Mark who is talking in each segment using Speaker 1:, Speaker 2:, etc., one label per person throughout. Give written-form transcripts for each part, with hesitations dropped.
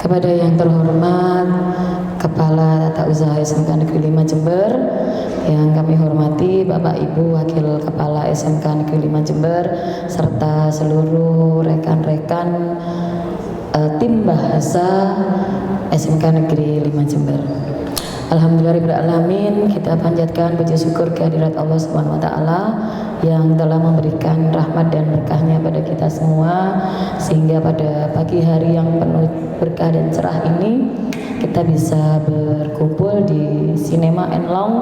Speaker 1: Kepada yang terhormat Kepala Tata Usaha SMK Negeri 5 Jember, yang kami hormati Bapak Ibu Wakil Kepala SMK Negeri 5 Jember, serta seluruh rekan-rekan tim bahasa SMK Negeri 5 Jember. Alhamdulillahirrahmanirrahim, kita panjatkan puji syukur kehadirat Allah SWT yang telah memberikan rahmat dan berkahnya pada kita semua, sehingga pada pagi hari yang penuh berkah dan cerah ini kita bisa berkumpul di Cinema and Lounge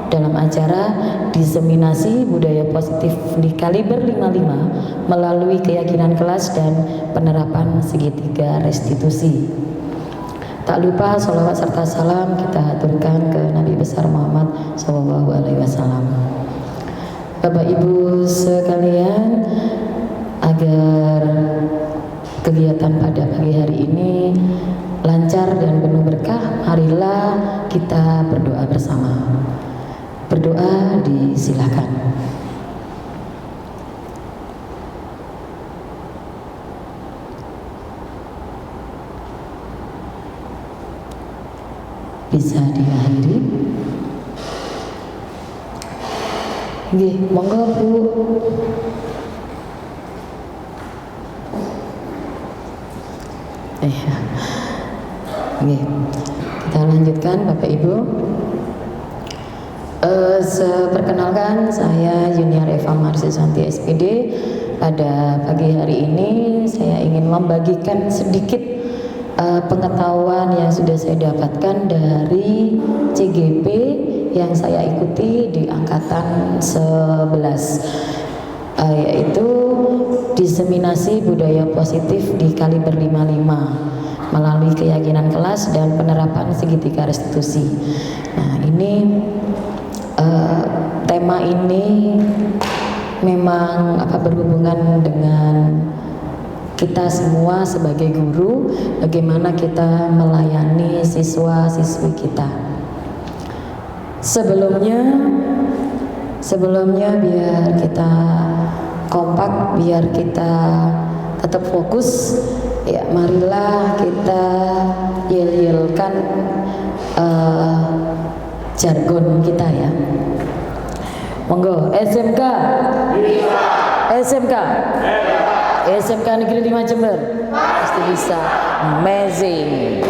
Speaker 1: dalam acara diseminasi budaya positif di kaliber 55 melalui keyakinan kelas dan penerapan segitiga restitusi. Tak lupa sholawat serta salam kita haturkan ke Nabi besar Muhammad SAW. Bapak Ibu sekalian, agar kegiatan pada pagi hari ini lancar dan penuh berkah, marilah kita berdoa bersama. Berdoa disilakan. Bisa diakhiri. Nggih, monggo Bu. Nggih. Kita lanjutkan Bapak Ibu. Perkenalkan, saya Junior Eva Marsisanti SPD. Pada pagi hari ini saya ingin membagikan sedikit pengetahuan yang sudah saya dapatkan dari CGP yang saya ikuti di angkatan 11, yaitu diseminasi budaya positif di kaliber 55 melalui keyakinan kelas dan penerapan segitiga restitusi. Nah, ini tema ini memang berhubungan dengan kita semua sebagai guru, bagaimana kita melayani siswa-siswi kita. Sebelumnya biar kita kompak, biar kita tetap fokus, ya marilah kita yel-yelkan jargon kita ya. Monggo, SMK SMK Negeri 5 Jember pasti bisa. Amazing.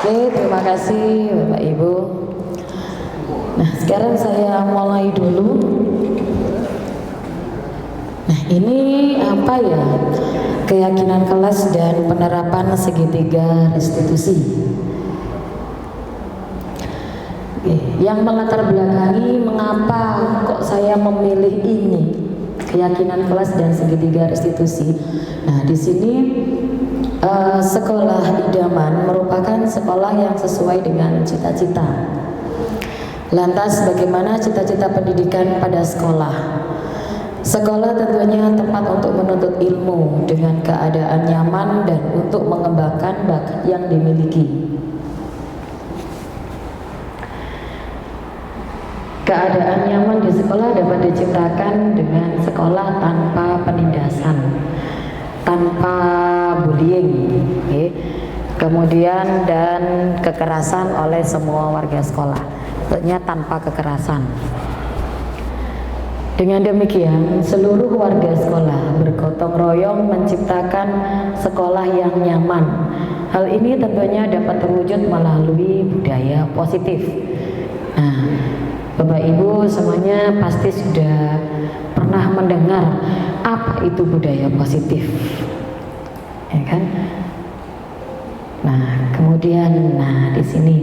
Speaker 1: Oke, terima kasih Bapak Ibu. Nah, sekarang saya mulai dulu. Nah, ini apa ya? Keyakinan kelas dan penerapan segitiga restitusi. Yang melatar belakangi mengapa kok saya memilih ini, keyakinan kelas dan segitiga restitusi. Nah, di sini sekolah idaman merupakan sekolah yang sesuai dengan cita-cita. Lantas bagaimana cita-cita pendidikan pada sekolah? Sekolah tentunya tempat untuk menuntut ilmu dengan keadaan nyaman dan untuk mengembangkan bakat yang dimiliki. Keadaan nyaman di sekolah dapat diciptakan dengan sekolah tanpa penindasan, tanpa bullying, kemudian dan kekerasan oleh semua warga sekolah. Tentunya tanpa kekerasan. Dengan demikian, seluruh warga sekolah bergotong royong menciptakan sekolah yang nyaman. Hal ini tentunya dapat terwujud melalui budaya positif. Nah, Bapak Ibu semuanya pasti sudah pernah mendengar apa itu budaya positif, ya kan? Nah, kemudian, di sini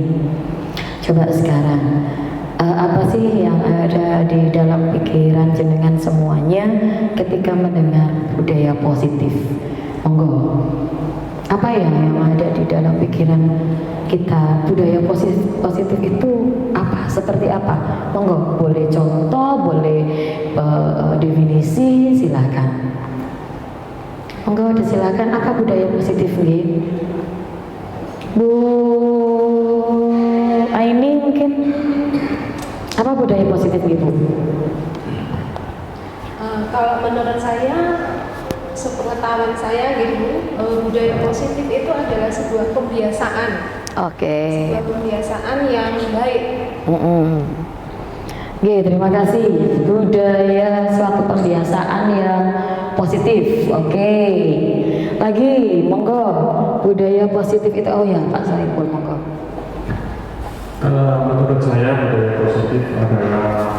Speaker 1: coba sekarang apa sih yang ada di dalam pikiran jenengan semuanya ketika mendengar budaya positif? Monggo. Apa ya yang ada di dalam pikiran kita? Budaya positif itu apa? Seperti apa? Monggo, boleh contoh, boleh definisi, silakan. Monggo disilakan, apa budaya positif nih? Bu Aini mungkin, apa budaya positif Ibu?
Speaker 2: Kalau menurut saya sepengetahuan saya gitu, budaya positif itu adalah sebuah kebiasaan.
Speaker 1: Oke.
Speaker 2: Sebuah kebiasaan yang baik.
Speaker 1: Oke, terima kasih. Budaya suatu pembiasaan yang positif. Oke. Lagi, monggo. Budaya positif itu, oh ya Pak Saiful, monggo.
Speaker 3: Menurut saya budaya positif adalah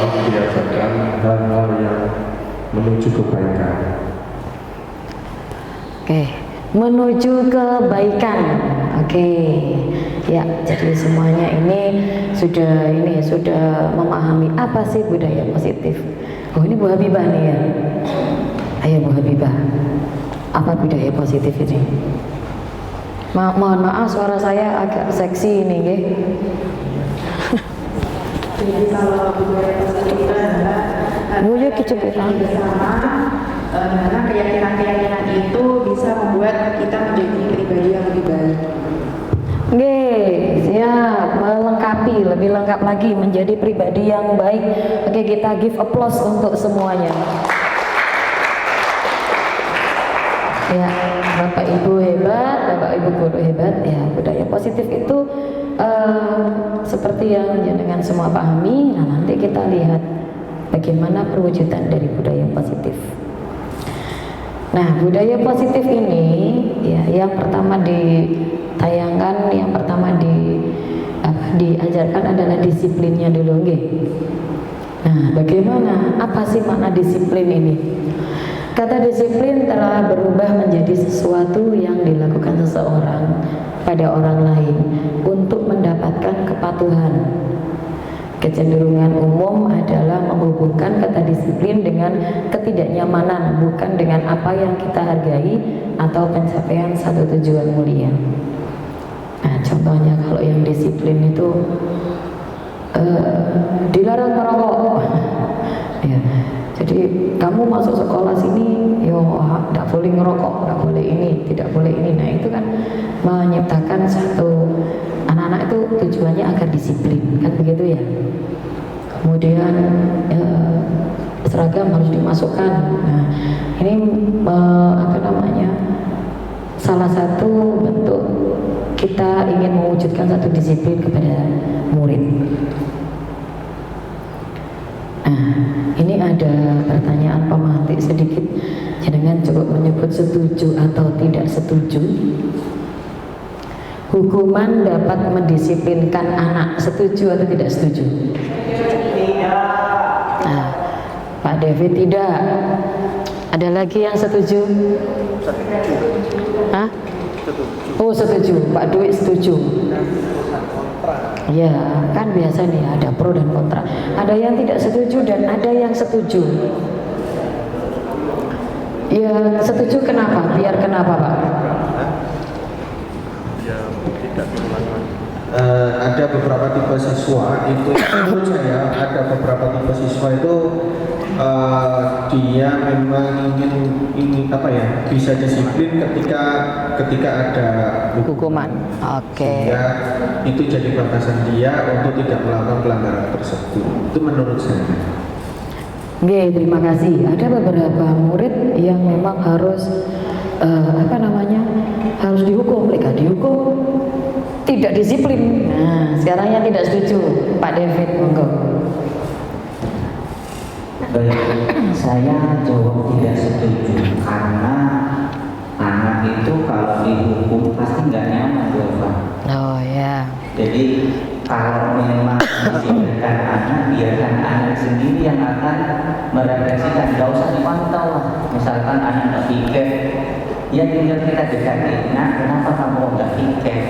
Speaker 3: membiasakan hal-hal yang menuju kebaikan.
Speaker 1: Oke, menuju kebaikan. Oke, ya. Jadi semuanya ini sudah memahami apa sih budaya positif. Oh, ini Bu Habibah nih ya. Ayo Bu Habibah, apa budaya positif ini? Mohon maaf suara saya agak seksi ini, nggih.
Speaker 4: Jadi kalau budaya positif itu adalah karena keyakinan-keyakinan itu bisa membuat kita menjadi pribadi yang lebih baik.
Speaker 1: Oke, siap, melengkapi, lebih lengkap lagi menjadi pribadi yang baik. Oke, kita give applause untuk semuanya. Ya, Bapak Ibu hebat, Bapak Ibu guru hebat. Ya, budaya positif itu seperti yang jenengan semua pahami. Nah, nanti kita lihat bagaimana perwujudan dari budaya positif. Nah, budaya positif ini ya, yang pertama ditayangkan, yang pertama diajarkan adalah disiplinnya dulu, nggih. Nah, bagaimana? Apa sih makna disiplin ini? Kata disiplin telah berubah menjadi sesuatu yang dilakukan seseorang pada orang lain untuk mendapatkan kepatuhan. Kecenderungan umum adalah menghubungkan kata disiplin dengan ketidaknyamanan, bukan dengan apa yang kita hargai atau pencapaian satu tujuan mulia. Nah, contohnya kalau yang disiplin itu dilarang merokok. Ya. Jadi kamu masuk sekolah sini, tidak boleh ngerokok, tidak boleh ini, tidak boleh ini. Nah, itu kan menciptakan satu anak-anak itu tujuannya agar disiplin, kan begitu ya. Kemudian seragam harus dimasukkan. Nah, ini salah satu bentuk kita ingin mewujudkan satu disiplin kepada murid. Nah, ini ada pertanyaan pemantik sedikit. Jenengan cukup menyebut setuju atau tidak setuju. Hukuman dapat mendisiplinkan anak, setuju atau tidak setuju? Nah, Pak David tidak. Ada lagi yang setuju? Hah? Oh, setuju. Pak Dwi setuju. Ya, kan biasa nih ada pro dan kontra. Ada yang tidak setuju dan ada yang setuju. Ya, setuju kenapa? Biar kenapa, Pak?
Speaker 5: Ada beberapa tipe siswa itu, menurut saya ada beberapa tipe siswa itu dia memang ingin bisa disiplin ketika ada
Speaker 1: hukuman. Oke.
Speaker 5: Sehingga itu jadi batasan dia untuk tidak melakukan pelanggaran tersebut. Itu menurut saya.
Speaker 1: Oke, terima kasih. Ada beberapa murid yang memang harus harus dihukum, mereka dihukum tidak disiplin. Nah, sekarang yang tidak setuju, Pak David, monggo.
Speaker 6: Saya jawab tidak setuju karena anak itu kalau dihukum pasti nggak nyaman, Pak.
Speaker 1: Oh ya.
Speaker 6: Jadi kalau memang disiplinkan anak, biarkan anak sendiri yang akan merefleksikan, nggak usah dipantau lah. Misalkan anak nggak tiket, ya tinggal kita dekati. Nah, kenapa kamu nggak tiket?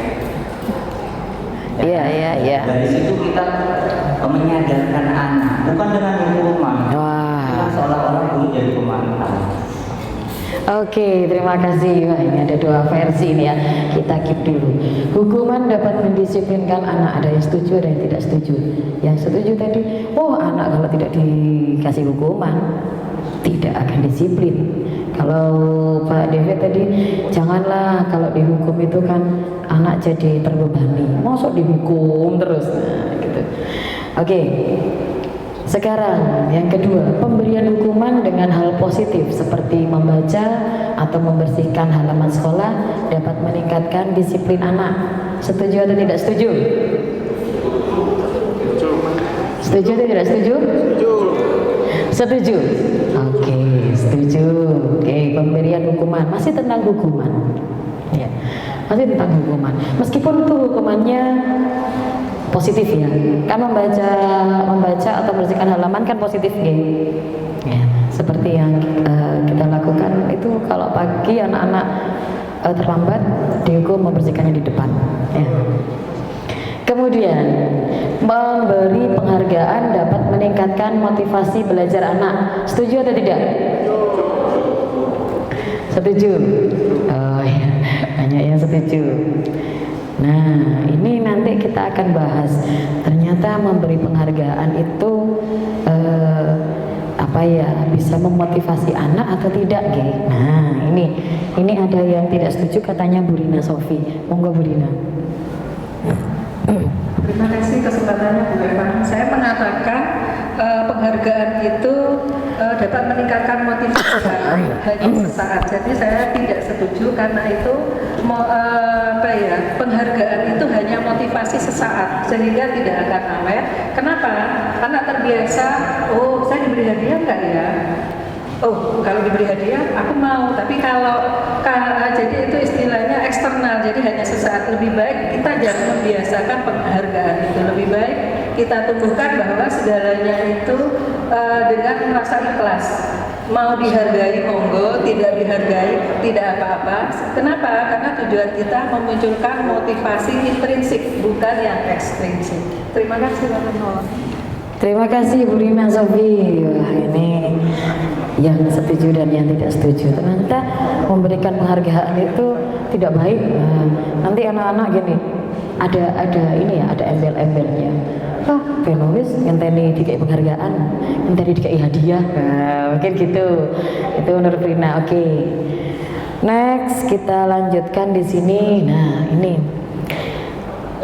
Speaker 1: Iya.
Speaker 6: Dari situ kita menyadarkan anak, bukan dengan hukuman. Wah. Seolah-olah dulu jadi pemantau.
Speaker 1: Oke, terima kasih. Wah, ini ada dua versi nih ya. Kita keep dulu. Hukuman dapat mendisiplinkan anak. Ada yang setuju, ada yang tidak setuju. Yang setuju tadi, anak kalau tidak dikasih hukuman tidak akan disiplin. Kalau Pak David tadi, janganlah kalau dihukum itu kan anak jadi terbebani. Masuk dihukum terus, nah, gitu. Oke. Sekarang yang kedua, pemberian hukuman dengan hal positif seperti membaca atau membersihkan halaman sekolah dapat meningkatkan disiplin anak. Setuju atau tidak setuju? Setuju atau tidak setuju? Setuju. Oke, setuju. Oke, pemberian hukuman masih tentang hukuman. Ya, masih tentang hukuman. Meskipun itu hukumannya positif ya, kan membaca atau membersihkan halaman kan positif ya. Seperti yang kita lakukan itu kalau pagi anak-anak terlambat dihukum membersihkannya di depan ya. Kemudian memberi penghargaan dapat meningkatkan motivasi belajar anak. Setuju atau tidak? Setuju. Oh ya, banyak yang setuju. Nah, ini nanti kita akan bahas. Ternyata memberi penghargaan itu bisa memotivasi anak atau tidak, Ge? Nah, ini ada yang tidak setuju katanya Bu Rina Sofi. Monggo Bu Rina.
Speaker 7: Terima kasih kesempatannya Bu Eva. Saya mengatakan penghargaan itu dapat meningkatkan motivasi hanya sesaat. Jadi saya tidak setuju karena itu penghargaan itu hanya motivasi sesaat sehingga tidak akan awet. Kenapa? Karena terbiasa. Oh, saya diberi hadiah enggak ya? Oh, kalau diberi hadiah aku mau, tapi jadi itu istilahnya eksternal, jadi hanya sesaat. Lebih baik kita jangan membiasakan penghargaan itu. Lebih baik kita tumbuhkan bahwa segalanya itu dengan merasa ikhlas. Mau dihargai monggo, tidak dihargai tidak apa-apa. Kenapa? Karena tujuan kita memunculkan motivasi intrinsik, bukan yang ekstrinsik. Terima kasih teman-teman.
Speaker 1: Terima kasih Bu Rina Sofi. Wah, ini yang setuju dan yang tidak setuju. Ternyata memberikan penghargaan itu tidak baik. Nah, nanti anak-anak gini, ada embel-embelnya. Penulis ngenteni dikai penghargaan, ngenteni dikai hadiah. Nah, mungkin gitu. Itu menurut Rina. Oke. Next kita lanjutkan di sini. Nah, ini.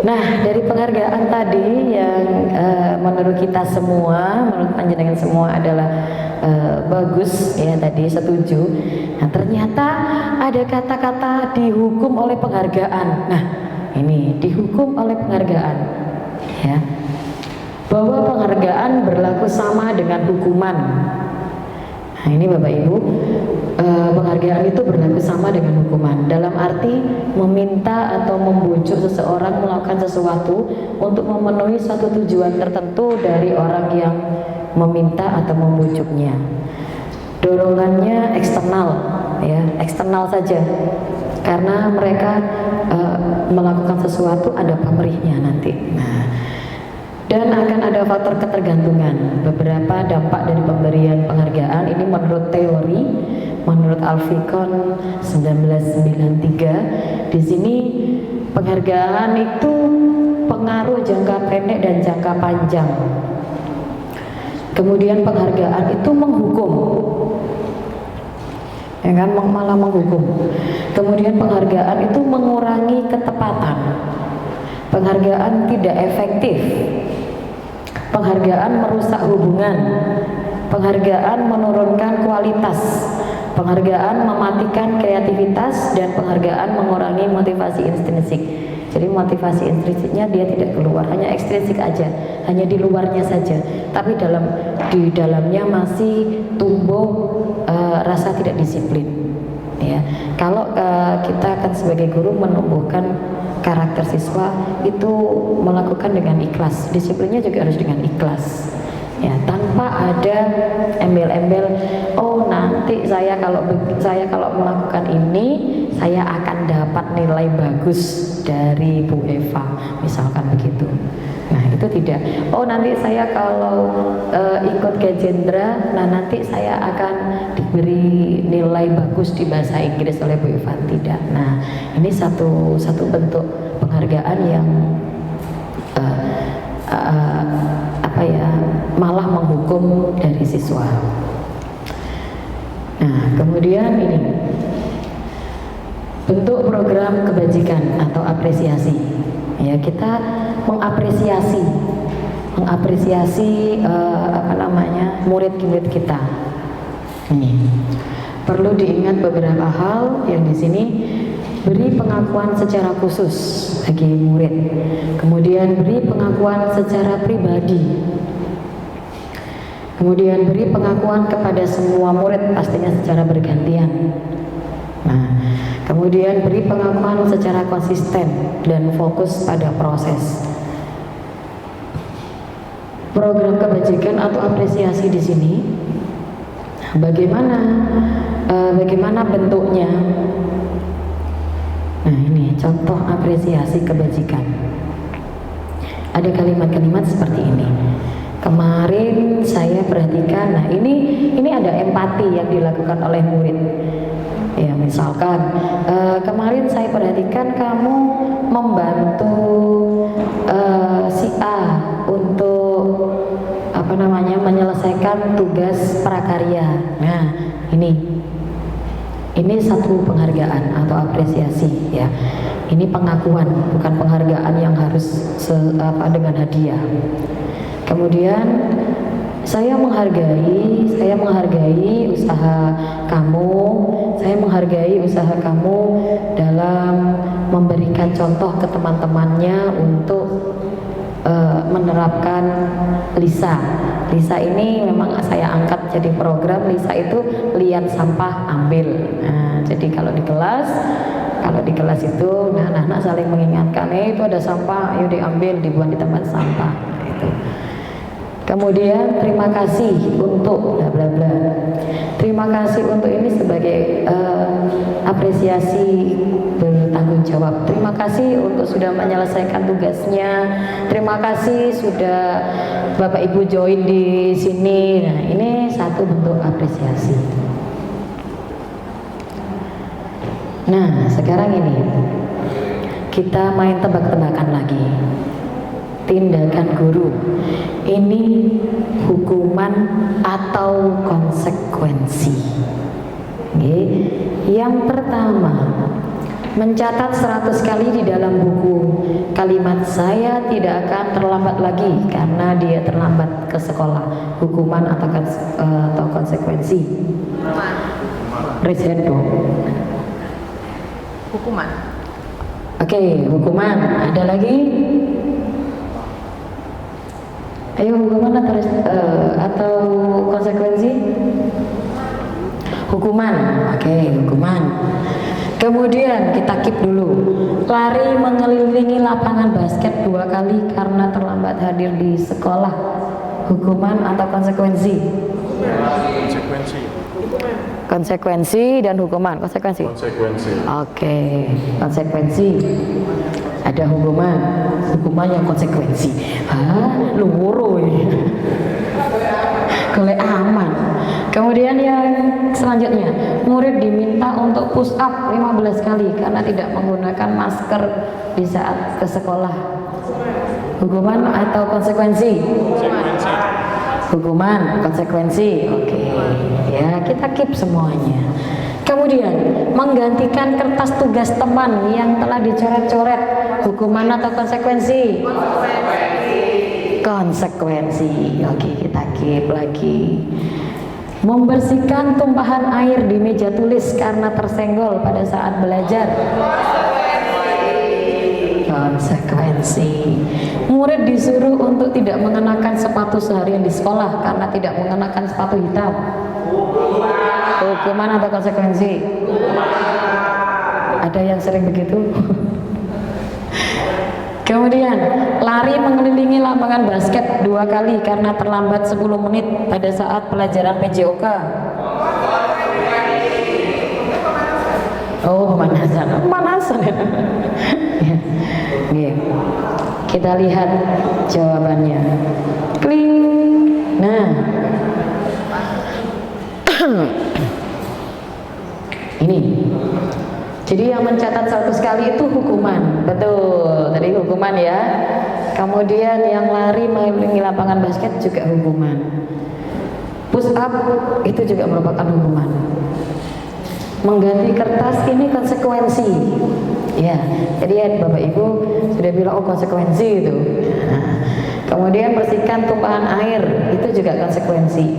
Speaker 1: Nah, dari penghargaan tadi yang menurut kita semua, menurut panjenengan semua adalah bagus ya, tadi setuju. Nah, ternyata ada kata-kata dihukum oleh penghargaan. Nah, ini dihukum oleh penghargaan ya. Bahwa penghargaan berlaku sama dengan hukuman. Nah, ini Bapak Ibu, penghargaan itu berlaku sama dengan hukuman. Dalam arti meminta atau membujuk seseorang melakukan sesuatu untuk memenuhi suatu tujuan tertentu dari orang yang meminta atau membujuknya. Dorongannya eksternal, ya, eksternal saja. Karena mereka melakukan sesuatu ada pamrihnya nanti. Nah, dan akan ada faktor ketergantungan. Beberapa dampak dari pemberian penghargaan ini menurut teori, menurut Alfikon 1993, di sini penghargaan itu pengaruh jangka pendek dan jangka panjang. Kemudian penghargaan itu menghukum, ya kan, malah menghukum. Kemudian penghargaan itu mengurangi ketepatan. Penghargaan tidak efektif. Penghargaan merusak hubungan. Penghargaan menurunkan kualitas. Penghargaan mematikan kreativitas dan penghargaan mengurangi motivasi intrinsik. Jadi motivasi intrinsiknya dia tidak keluar, hanya ekstrinsik aja, hanya di luarnya saja. Tapi di dalamnya masih tumbuh rasa tidak disiplin. Ya, kalau kita akan sebagai guru menumbuhkan karakter siswa itu melakukan dengan ikhlas, disiplinnya juga harus dengan ikhlas. Ya, tanpa ada embel-embel, oh nanti saya kalau melakukan ini saya akan dapat nilai bagus dari Bu Eva, misalkan begitu. Nah, itu tidak. Oh, nanti saya kalau ikut Gajendra, nah nanti saya akan diberi nilai bagus di bahasa Inggris oleh Bu Eva. Tidak. Nah, ini satu bentuk penghargaan yang malah menghukum dari siswa. Nah, kemudian ini bentuk program kebajikan atau apresiasi. Ya, kita mengapresiasi mengapresiasi murid-murid kita. Ini perlu diingat beberapa hal yang di sini. Beri pengakuan secara khusus bagi murid, kemudian beri pengakuan secara pribadi, kemudian beri pengakuan kepada semua murid, pastinya secara bergantian. Nah, kemudian beri pengakuan secara konsisten dan fokus pada proses. Program kebajikan atau apresiasi di sini, bagaimana bentuknya? Nah, ini contoh apresiasi kebajikan. Ada kalimat-kalimat seperti ini. Kemarin saya perhatikan, nah ini ada empati yang dilakukan oleh murid. Ya, misalkan kemarin saya perhatikan kamu membantu si A untuk menyelesaikan tugas prakarya. Nah, ini satu penghargaan atau apresiasi, ya. Ini pengakuan, bukan penghargaan yang harus dengan hadiah. Kemudian saya menghargai usaha kamu, saya menghargai usaha kamu dalam memberikan contoh ke teman-temannya untuk menerapkan LISA. LISA ini memang saya angkat jadi program. LISA itu lihat sampah ambil. Nah, jadi kalau di kelas itu anak-anak saling mengingatkan, itu ada sampah, ayo diambil, dibuang di tempat sampah. Nah, itu. Kemudian terima kasih untuk bla bla bla. Terima kasih untuk ini sebagai apresiasi bertanggung jawab. Terima kasih untuk sudah menyelesaikan tugasnya. Terima kasih sudah Bapak Ibu join di sini. Nah, ini satu bentuk apresiasi. Nah, sekarang ini kita main tebak-tebakan lagi. Tindakan guru ini hukuman atau konsekuensi. Oke. Yang pertama, mencatat 100 kali di dalam buku kalimat saya tidak akan terlambat lagi karena dia terlambat ke sekolah. Hukuman atau konsekuensi? Raise hand dong.
Speaker 2: Hukuman.
Speaker 1: Oke, hukuman. Ada lagi? Ayo, hukuman atau konsekuensi? Hukuman. Oke, hukuman. Kemudian kita keep dulu. Lari mengelilingi lapangan basket 2 kali karena terlambat hadir di sekolah. Hukuman atau konsekuensi? Konsekuensi dan hukuman. Konsekuensi. Oke, konsekuensi. Ada hukuman yang konsekuensi. Luwur ini. Golek aman. Kemudian yang selanjutnya, murid diminta untuk push up 15 kali karena tidak menggunakan masker di saat ke sekolah. Hukuman atau konsekuensi? Hukuman, konsekuensi. Oke. Ya, kita keep semuanya. Kemudian menggantikan kertas tugas teman yang telah dicoret-coret, hukuman atau konsekuensi? Konsekuensi. Oke, kita keep lagi. Membersihkan tumpahan air di meja tulis karena tersenggol pada saat belajar. Konsekuensi. Murid disuruh untuk tidak mengenakan sepatu seharian di sekolah karena tidak mengenakan sepatu hitam. Hukuman atau konsekuensi? Ada yang sering begitu? Kemudian lari mengelilingi lapangan basket 2 kali karena terlambat 10 menit pada saat pelajaran PJOK. Oh, pemanasan ya. Ya. Kita lihat jawabannya. Kling. Nah, ini. Jadi yang mencatat 100 kali itu hukuman. Betul, tadi hukuman ya. Kemudian yang lari mengelilingi lapangan basket juga hukuman. Push up itu juga merupakan hukuman. Mengganti kertas ini konsekuensi. Ya, jadi ya Bapak Ibu sudah bilang konsekuensi itu. Nah, Kemudian bersihkan tumpahan air, itu juga konsekuensi.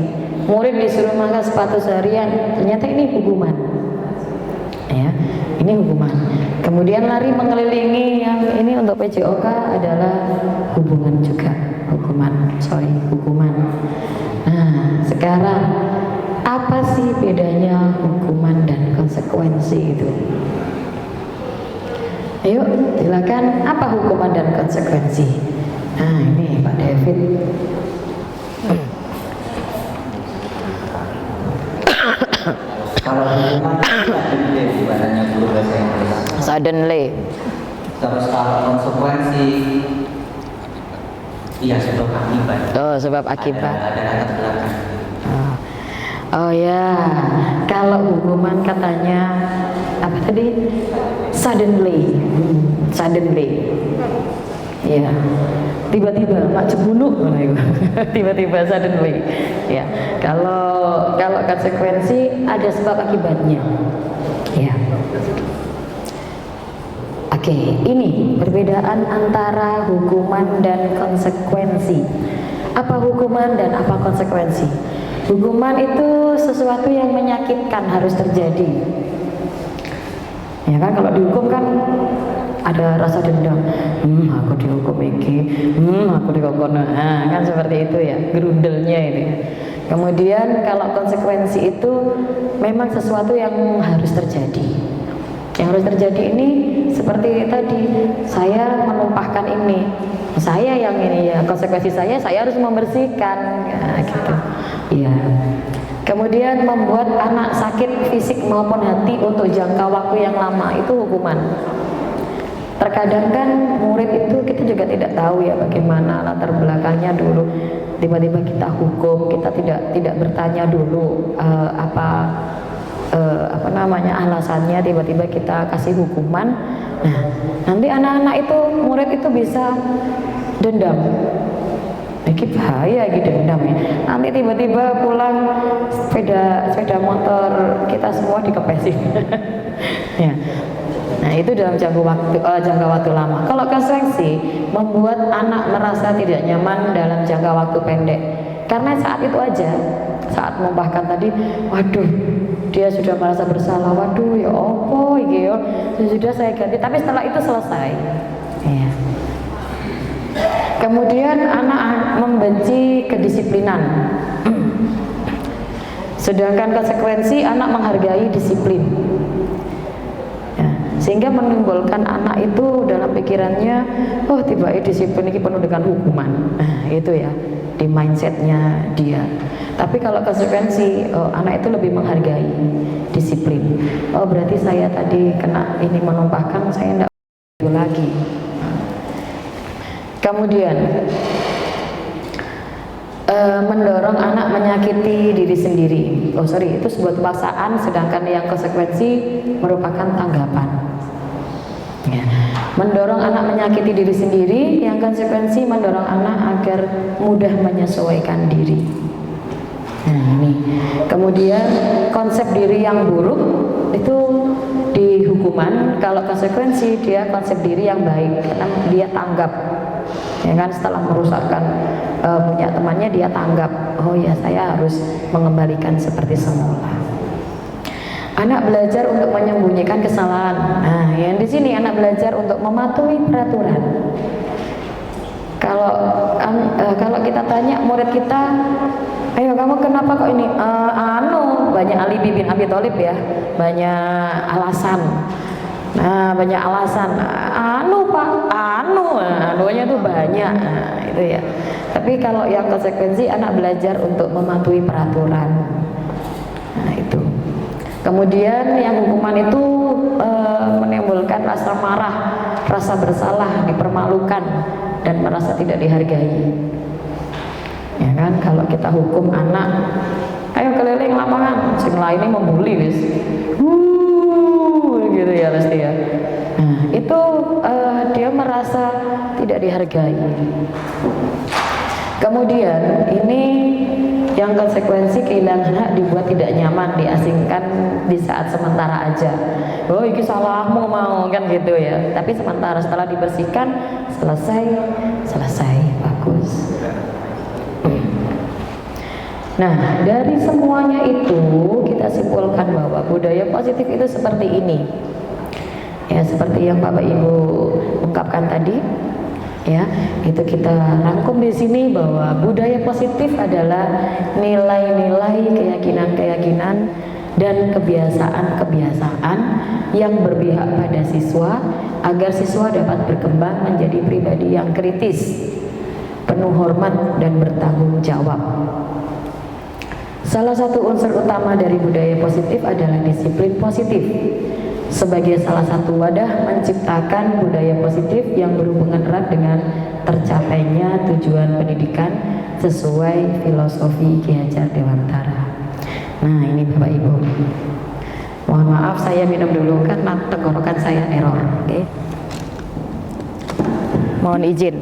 Speaker 1: Murid disuruh memakai sepatu seharian, ternyata ini hukuman. Ya, ini hukuman. Kemudian lari mengelilingi yang ini untuk PJOK adalah hukuman juga, hukuman. Nah, sekarang apa sih bedanya hukuman dan konsekuensi itu? Ayo, silakan, apa hukuman dan konsekuensi? Nah, ini Pak David.
Speaker 6: Kalau hukuman suddenly bahasanya guru bahasa Inggris.
Speaker 1: Suddenly.
Speaker 6: Terus kalau konsekuensi, iya sebab akibat.
Speaker 1: Oh, sebab akibat.
Speaker 6: Ada latar belakang.
Speaker 1: Oh ya, kalau hukuman katanya apa tadi? Suddenly. Ya, tiba-tiba Pak Cebunuk, tiba-tiba suddenly. Ya, kalau konsekuensi ada sebab akibatnya. Ya. Oke, ini perbedaan antara hukuman dan konsekuensi. Apa hukuman dan apa konsekuensi? Hukuman itu sesuatu yang menyakitkan harus terjadi. Ya kan, kalau dihukum kan ada rasa dendam. Aku dihukum iki, aku dikokon. Nah, kan seperti itu ya, gerundelnya ini. Kemudian kalau konsekuensi itu memang sesuatu yang harus terjadi. Yang harus terjadi ini seperti tadi, saya menumpahkan ini, saya yang ini ya, konsekuensi saya harus membersihkan, ya, gitu. Ya. Kemudian membuat anak sakit fisik maupun hati untuk jangka waktu yang lama, itu hukuman. Terkadang kan murid itu kita juga tidak tahu ya bagaimana latar belakangnya dulu. Tiba-tiba kita hukum, kita tidak bertanya dulu apa alasannya, tiba-tiba kita kasih hukuman. Nah, nanti anak-anak itu, murid itu bisa dendam. Ini bahaya gitu, dendam ya. Nanti tiba-tiba pulang sepeda motor kita semua dikepesin. Ya. Nah, itu dalam jangka waktu lama. Kalau konsekuensi membuat anak merasa tidak nyaman dalam jangka waktu pendek. Karena saat itu aja, saat membahkan tadi, waduh, dia sudah merasa bersalah, waduh ya opo iki yo, sudah saya ganti, tapi setelah itu selesai. Ya. Kemudian anak membenci kedisiplinan. Sedangkan konsekuensi anak menghargai disiplin. Sehingga menimbulkan anak itu dalam pikirannya, oh tiba-tiba disiplin ini penuh dengan hukuman. Nah, itu ya, di mindsetnya dia. Tapi kalau konsekuensi, anak itu lebih menghargai disiplin. Oh berarti saya tadi kena ini menumpahkan, saya tidak itu lagi. Kemudian mendorong anak menyakiti diri sendiri. Oh sorry, itu sebuah paksaan, sedangkan yang konsekuensi merupakan tanggapan. Ya. Mendorong anak menyakiti diri sendiri, yang konsekuensi mendorong anak agar mudah menyesuaikan diri. Nah ini. Kemudian konsep diri yang buruk itu di hukuman. Kalau konsekuensi dia konsep diri yang baik, karena dia tanggap. Ya kan, setelah merusakkan punya temannya, dia tanggap, oh ya saya harus mengembalikan seperti semula. Anak belajar untuk menyembunyikan kesalahan. Nah, yang di sini anak belajar untuk mematuhi peraturan. Kalau kita tanya murid kita, ayo kamu kenapa kok ini? Banyak alibi bin Abi Thalib ya, banyak alasan. Nah, banyak alasan. Anunya tuh banyak. Nah, itu ya. Tapi kalau yang konsekuensi anak belajar untuk mematuhi peraturan. Nah, itu. Kemudian yang hukuman itu menimbulkan rasa marah, rasa bersalah, dipermalukan dan merasa tidak dihargai. Ya kan, kalau kita hukum anak, ayo keliling lapangan, sing lainnya membuli wis. Gitu ya pasti ya. Nah, itu dia merasa tidak dihargai. Kemudian ini yang konsekuensi kehilangan hak, dibuat tidak nyaman, diasingkan di saat sementara aja. Oh ini salahmu mau kan gitu ya. Tapi sementara, setelah dibersihkan selesai bagus. Nah, dari semuanya itu kita simpulkan bahwa budaya positif itu seperti ini. Ya, seperti yang Bapak Ibu ungkapkan tadi, ya, itu kita rangkum di sini bahwa budaya positif adalah nilai-nilai, keyakinan-keyakinan dan kebiasaan-kebiasaan yang berpihak pada siswa agar siswa dapat berkembang menjadi pribadi yang kritis, penuh hormat dan bertanggung jawab. Salah satu unsur utama dari budaya positif adalah disiplin positif sebagai salah satu wadah menciptakan budaya positif yang berhubungan erat dengan tercapainya tujuan pendidikan sesuai filosofi Ki Hajar Dewantara. Nah, ini Bapak Ibu. Mohon maaf saya minum dulu karena tenggorokan saya error. Oke. Mohon izin.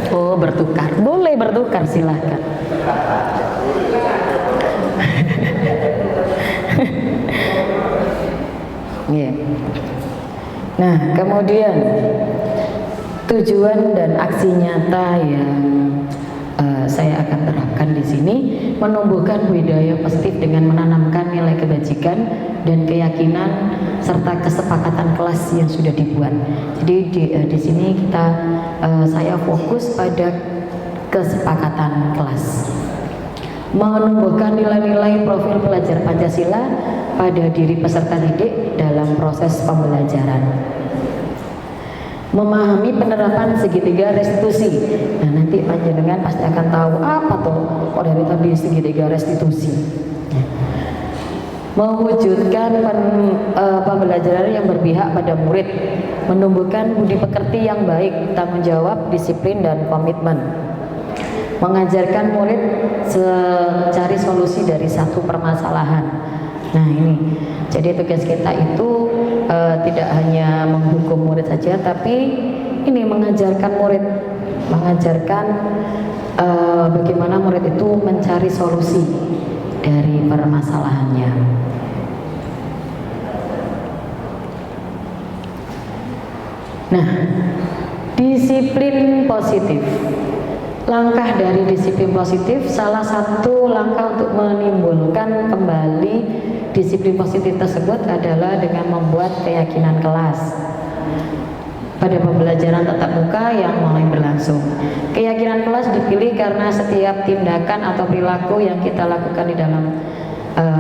Speaker 1: Oh, bertukar. Boleh bertukar, silahkan. Yeah. Nah, kemudian tujuan dan aksi nyata yang saya akan terapkan di sini menumbuhkan budaya positif dengan menanamkan nilai kebajikan dan keyakinan serta kesepakatan kelas yang sudah dibuat. Jadi di sini saya fokus pada kesepakatan kelas. Menumbuhkan nilai-nilai profil pelajar Pancasila pada diri peserta didik dalam proses pembelajaran. Memahami penerapan segitiga restitusi. Nah, nanti panjenengan pasti akan tahu apa tuh dari tadi segitiga restitusi. Mewujudkan pembelajaran yang berpihak pada murid, menumbuhkan budi pekerti yang baik, tanggung jawab, disiplin dan komitmen. Mengajarkan murid cari solusi dari satu permasalahan. Nah, ini jadi tugas kita itu tidak hanya menghukum murid saja, tapi ini mengajarkan murid, bagaimana murid itu mencari solusi dari permasalahannya. Nah, disiplin positif. Langkah dari disiplin positif, salah satu langkah untuk menimbulkan kembali disiplin positif tersebut adalah dengan membuat keyakinan kelas pada pembelajaran tatap muka yang mulai berlangsung. Keyakinan kelas dipilih karena setiap tindakan atau perilaku yang kita lakukan di dalam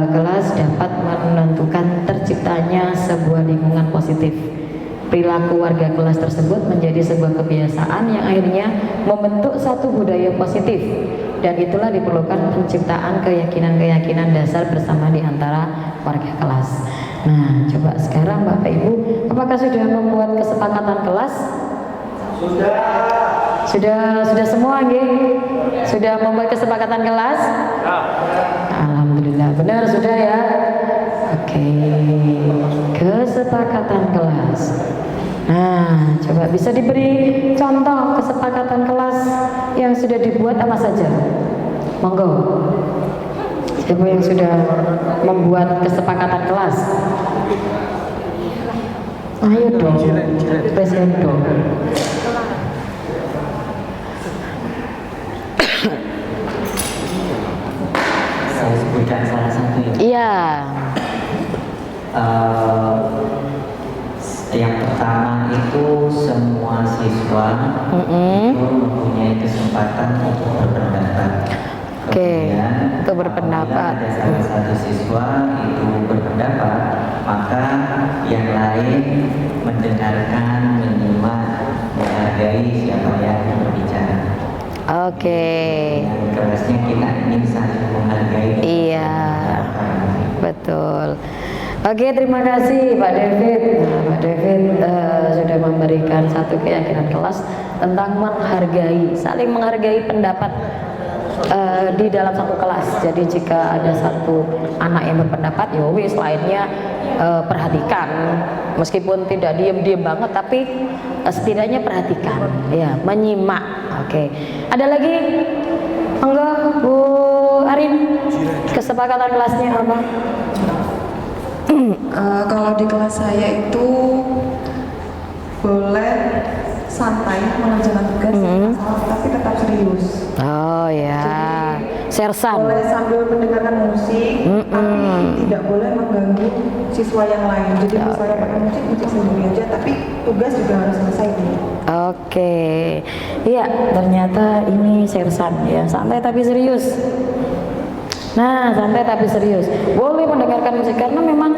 Speaker 1: kelas dapat menentukan terciptanya sebuah lingkungan positif. Perilaku warga kelas tersebut menjadi sebuah kebiasaan yang akhirnya membentuk satu budaya positif, dan itulah diperlukan penciptaan keyakinan-keyakinan dasar bersama di antara warga kelas. Nah, coba sekarang Bapak Ibu, apakah sudah membuat kesepakatan kelas? Sudah semua, nggih? Sudah membuat kesepakatan kelas? Alhamdulillah, benar sudah ya. Oke, kesepakatan kelas. Nah, coba bisa diberi contoh kesepakatan kelas yang sudah dibuat apa saja? Monggo. Siapa yang sudah membuat kesepakatan kelas? Ayo dong, presiden dong.
Speaker 6: Saya sebutkan salah satu ya.
Speaker 1: Iya.
Speaker 6: Yang pertama itu semua siswa itu mempunyai kesempatan untuk berpendapat.
Speaker 1: Oke,
Speaker 6: Kemudian,
Speaker 1: untuk berpendapat.
Speaker 6: apabila ada salah satu siswa itu berpendapat, maka yang lain mendengarkan, menyimak, menghargai siapa yang berbicara.
Speaker 1: Oke.
Speaker 6: Yang kelasnya kita ingin saling menghargai.
Speaker 1: Iya, betul. Oke, terima kasih Pak David. Nah, Pak David sudah memberikan satu keyakinan kelas tentang menghargai, saling menghargai pendapat di dalam satu kelas. Jadi jika ada satu anak yang berpendapat, ya wis lainnya perhatikan, meskipun tidak diem-diem banget, tapi setidaknya perhatikan, ya, menyimak. Oke, ada lagi? Enggak, Bu Arin, kesepakatan kelasnya apa?
Speaker 4: Kalau di kelas saya itu boleh santai mengerjakan tugas tapi tetap serius.
Speaker 1: Oh ya, sersan.
Speaker 4: Boleh sambil mendengarkan musik, tapi tidak boleh mengganggu siswa yang lain. Jadi misalnya pakai musik sendiri aja, tapi tugas juga harus selesai nih.
Speaker 1: Oke, iya ternyata ini sersan ya, santai tapi serius. Nah, santai tapi serius. Boleh mendengarkan musik karena memang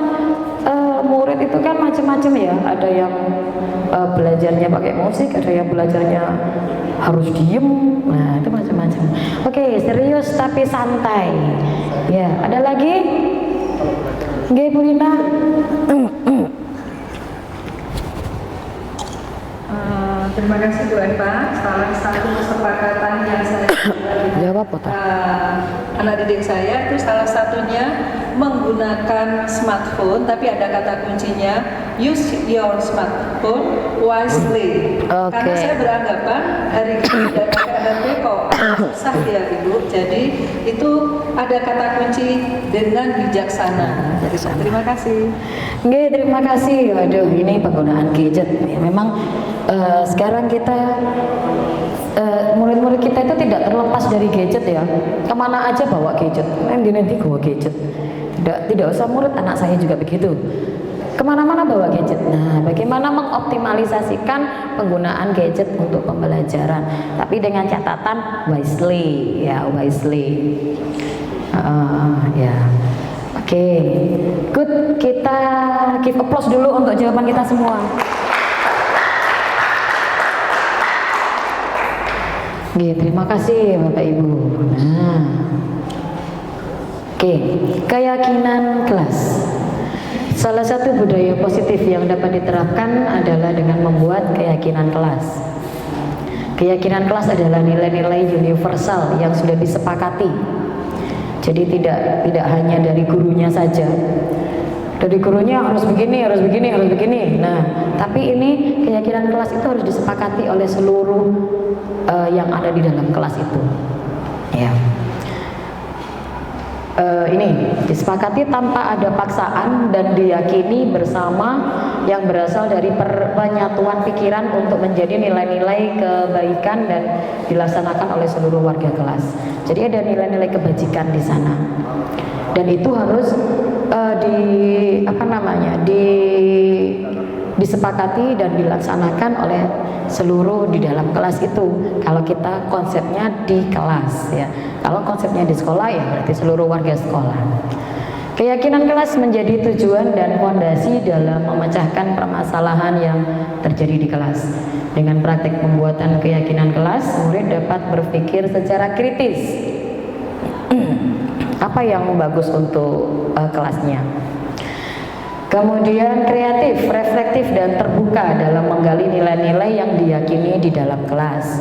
Speaker 1: murid itu kan macam-macam ya. Ada yang belajarnya pakai musik, ada yang belajarnya harus diem. Nah, itu macam-macam. Oke, serius tapi santai. Ya, ada lagi? Nggih, Bu Rina.
Speaker 7: Terima kasih Bu Eva. Salah satu kesepakatan yang saya
Speaker 1: Jawab apa?
Speaker 7: anak didik saya itu salah satunya menggunakan smartphone, tapi ada kata kuncinya use your smartphone wisely. Karena saya beranggapan hari ini tidak pakai HP kok susah ya Ibu. Jadi itu ada kata kunci dengan bijaksana. Terima kasih.
Speaker 1: Nggih, terima kasih. Waduh, ini penggunaan gadget. Ya, memang sekarang kita murid-murid kita itu tidak terlepas dari gadget ya. Kemana aja bawa gadget. Nanti bawa gadget. Tidak usah murid, anak saya juga begitu. Kemana-mana bawa gadget. Nah, bagaimana mengoptimalisasikan penggunaan gadget untuk pembelajaran? Tapi dengan catatan wisely, ya wisely. Ya. Oke, good. Kita give applause dulu untuk jawaban kita semua. Terima kasih Bapak Ibu. Nah, oke, keyakinan kelas. Salah satu budaya positif yang dapat diterapkan adalah dengan membuat keyakinan kelas. Keyakinan kelas adalah nilai-nilai universal yang sudah disepakati. Jadi tidak hanya dari gurunya saja. Dari gurunya harus begini, harus begini, harus begini. Nah, tapi ini keyakinan kelas itu harus disepakati oleh seluruh yang ada di dalam kelas itu. Ya. Ini disepakati tanpa ada paksaan dan diyakini bersama yang berasal dari penyatuan pikiran untuk menjadi nilai-nilai kebaikan dan dilaksanakan oleh seluruh warga kelas. Jadi ada nilai-nilai kebajikan di sana. Dan itu harus disepakati dan dilaksanakan oleh seluruh di dalam kelas itu. Kalau kita konsepnya di kelas ya. Kalau konsepnya di sekolah ya berarti seluruh warga sekolah. Keyakinan kelas menjadi tujuan dan fondasi dalam memecahkan permasalahan yang terjadi di kelas. Dengan praktik pembuatan keyakinan kelas, murid dapat berpikir secara kritis. Apa yang bagus untuk kelasnya. Kemudian kreatif, reflektif dan terbuka dalam menggali nilai-nilai yang diyakini di dalam kelas.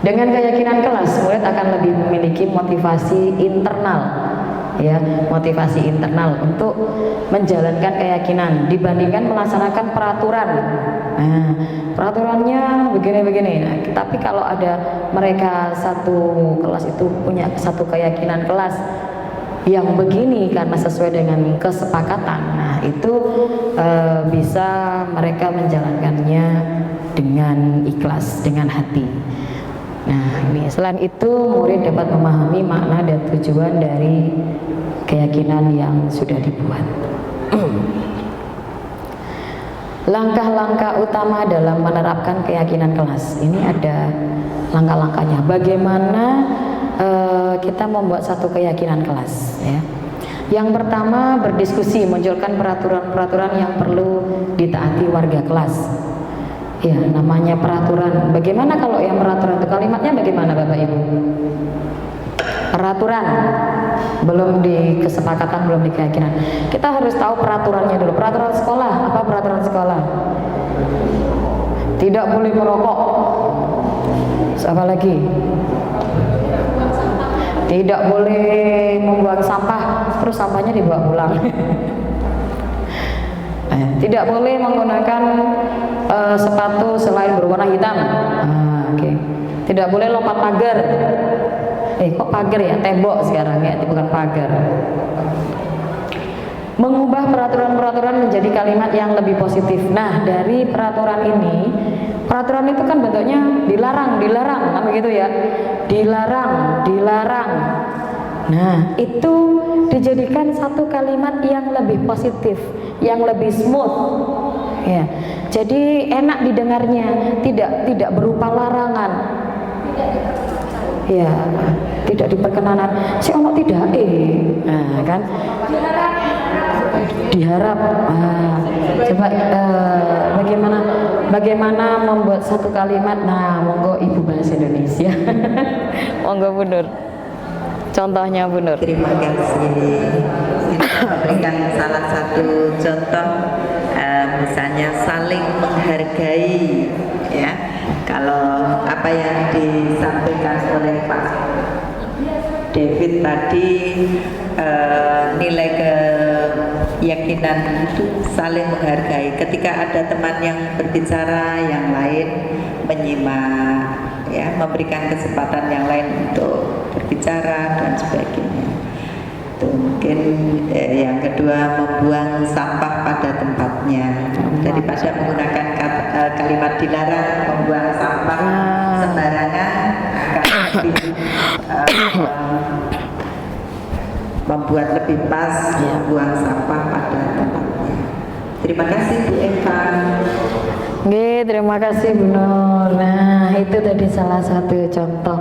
Speaker 1: Dengan keyakinan kelas, murid akan lebih memiliki motivasi internal, ya, motivasi internal untuk menjalankan keyakinan dibandingkan melaksanakan peraturan. Nah, peraturannya begini-begini. Nah, tapi kalau ada mereka satu kelas itu punya satu keyakinan kelas yang begini karena sesuai dengan kesepakatan, nah itu bisa mereka menjalankannya dengan ikhlas, dengan hati. Nah, ini selain itu murid dapat memahami makna dan tujuan dari keyakinan yang sudah dibuat. Langkah-langkah utama dalam menerapkan keyakinan kelas. Ini ada langkah-langkahnya. Bagaimana kita membuat satu keyakinan kelas, ya. Yang pertama, berdiskusi, munculkan peraturan-peraturan yang perlu ditaati warga kelas. Ya, namanya peraturan. Bagaimana kalau yang peraturan itu kalimatnya bagaimana Bapak Ibu? Peraturan, belum di kesepakatan, belum di keyakinan. Kita harus tahu peraturannya dulu. Peraturan sekolah, apa peraturan sekolah? Tidak boleh merokok. Apa lagi? Tidak boleh membuang sampah, terus sampahnya dibawa pulang. Tidak boleh menggunakan sepatu selain berwarna hitam. Okay. Tidak boleh lompat pagar. Kok pagar ya? Tembok sekarang ya, bukan pagar. mengubah peraturan-peraturan menjadi kalimat yang lebih positif. Nah, dari peraturan ini, peraturan itu kan bentuknya dilarang, kan begitu ya, dilarang. Nah, itu dijadikan satu kalimat yang lebih positif, yang lebih smooth, ya. Jadi enak didengarnya, tidak berupa larangan, ya, tidak diperkenanan. Si ono tidak, nah kan, diharap. Coba bagaimana membuat satu kalimat. Nah, monggo Ibu Bahasa Indonesia. Monggo Bu Nur. Contohnya Bu Nur.
Speaker 8: Terima kasih. Saya berikan salah satu contoh, misalnya saling menghargai, ya. Kalau apa yang disampaikan oleh Pak David tadi, nilai keyakinan itu saling menghargai. Ketika ada teman yang berbicara, yang lain menyimak, ya, memberikan kesempatan yang lain untuk berbicara dan sebagainya. Itu mungkin yang kedua, membuang sampah pada tempatnya. Daripada menggunakan kalimat dilarang, membuang sampah sembarangan akan lebih membuat lebih pas, membuang sampah pada tempatnya. Terima kasih Bu Eva.
Speaker 1: Terima kasih Bu Nur. Nah, itu tadi salah satu contoh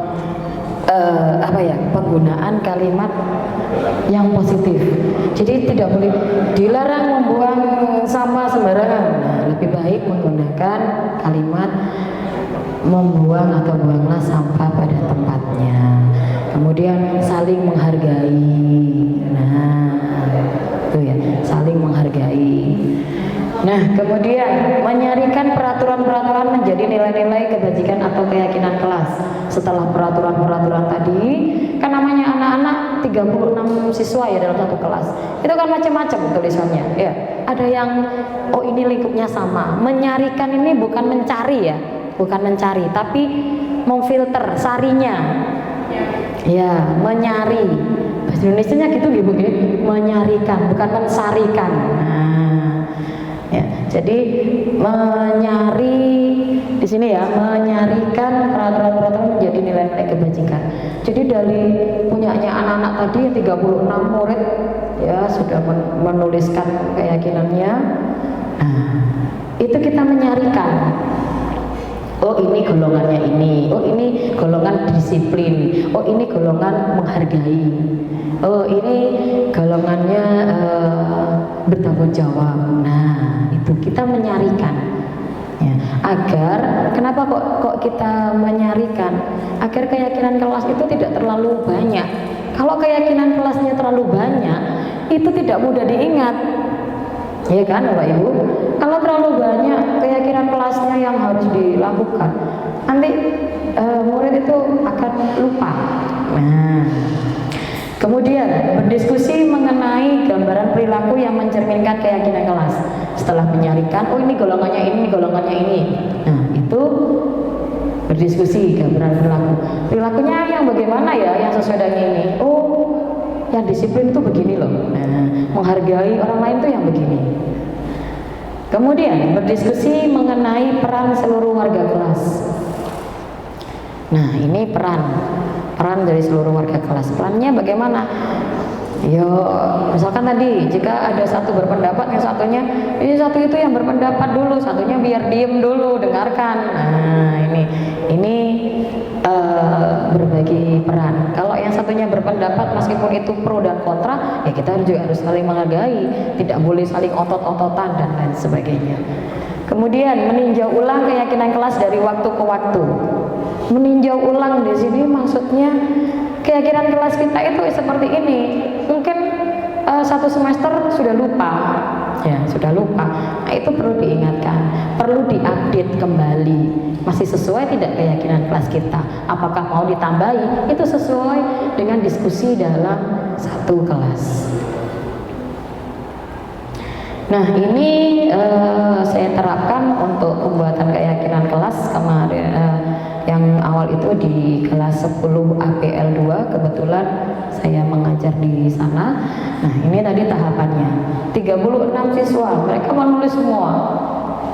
Speaker 1: penggunaan kalimat yang positif. Jadi tidak boleh dilarang membuang sampah sembarangan. Nah, lebih baik menggunakan kalimat membuang atau buanglah sampah pada tempatnya. Kemudian saling menghargai. Nah, itu ya, saling menghargai. Nah, kemudian menyarikan peraturan-peraturan menjadi nilai-nilai kebajikan atau keyakinan kelas. Setelah peraturan-peraturan tadi, kan namanya anak-anak 36 siswa ya dalam satu kelas. Itu kan macam-macam tulisannya, ya. Ada yang ini lingkupnya sama. Menyarikan ini bukan mencari ya, bukan mencari, tapi memfilter sarinya. Ya, menyari. Bahasa Indonesianya gitu Bu, menyarikan, bukan mensarikan. Nah, ya, jadi menyari di sini ya, menyarikan peraturan-peraturan menjadi nilai-nilai kebajikan. Jadi dari punyanya anak-anak tadi 36 murid ya sudah menuliskan keyakinannya. Nah, itu kita menyarikan. Oh, ini golongannya ini. Oh, ini golongan disiplin. Oh, ini golongan menghargai. Oh, ini golongannya bertanggung jawab. Nah, itu kita menyarikan. Ya, agar kenapa kok kita menyarikan? Agar keyakinan kelas itu tidak terlalu banyak. Kalau keyakinan kelasnya terlalu banyak, itu tidak mudah diingat. Iya kan Bapak Ibu? Kalau terlalu banyak keyakinan kelasnya yang harus dilakukan, nanti murid itu akan lupa. Nah, kemudian berdiskusi mengenai gambaran perilaku yang mencerminkan keyakinan kelas. Setelah menyarikan, oh ini golongannya ini, golongannya ini. Nah, itu berdiskusi gambaran perilaku. Perilakunya yang bagaimana ya, yang sesuai dengan ini. Oh, yang disiplin itu begini loh. Nah, menghargai orang lain itu yang begini. Kemudian berdiskusi mengenai peran seluruh warga kelas. Nah, ini peran dari seluruh warga kelas. Perannya bagaimana? Yo, misalkan tadi jika ada satu berpendapat, yang satunya ini satu itu yang berpendapat dulu, satunya biar diem dulu, dengarkan. Nah, ini berbagi peran. Kalau yang satunya berpendapat meskipun itu pro dan kontra, ya kita juga harus saling menghargai, tidak boleh saling otot-ototan dan lain sebagainya. Kemudian meninjau ulang keyakinan kelas dari waktu ke waktu. Meninjau ulang di sini maksudnya keyakinan kelas kita itu seperti ini. Mungkin satu semester sudah lupa, ya sudah lupa. Nah, itu perlu diingatkan, perlu diupdate kembali. Masih sesuai tidak keyakinan kelas kita? Apakah mau ditambahi? Itu sesuai dengan diskusi dalam satu kelas. Nah, ini saya terapkan untuk pembuatan keyakinan kelas kemarin. Yang awal itu di kelas 10 APL 2 kebetulan saya mengajar di sana. Nah, ini tadi tahapannya. 36 siswa, mereka menulis semua.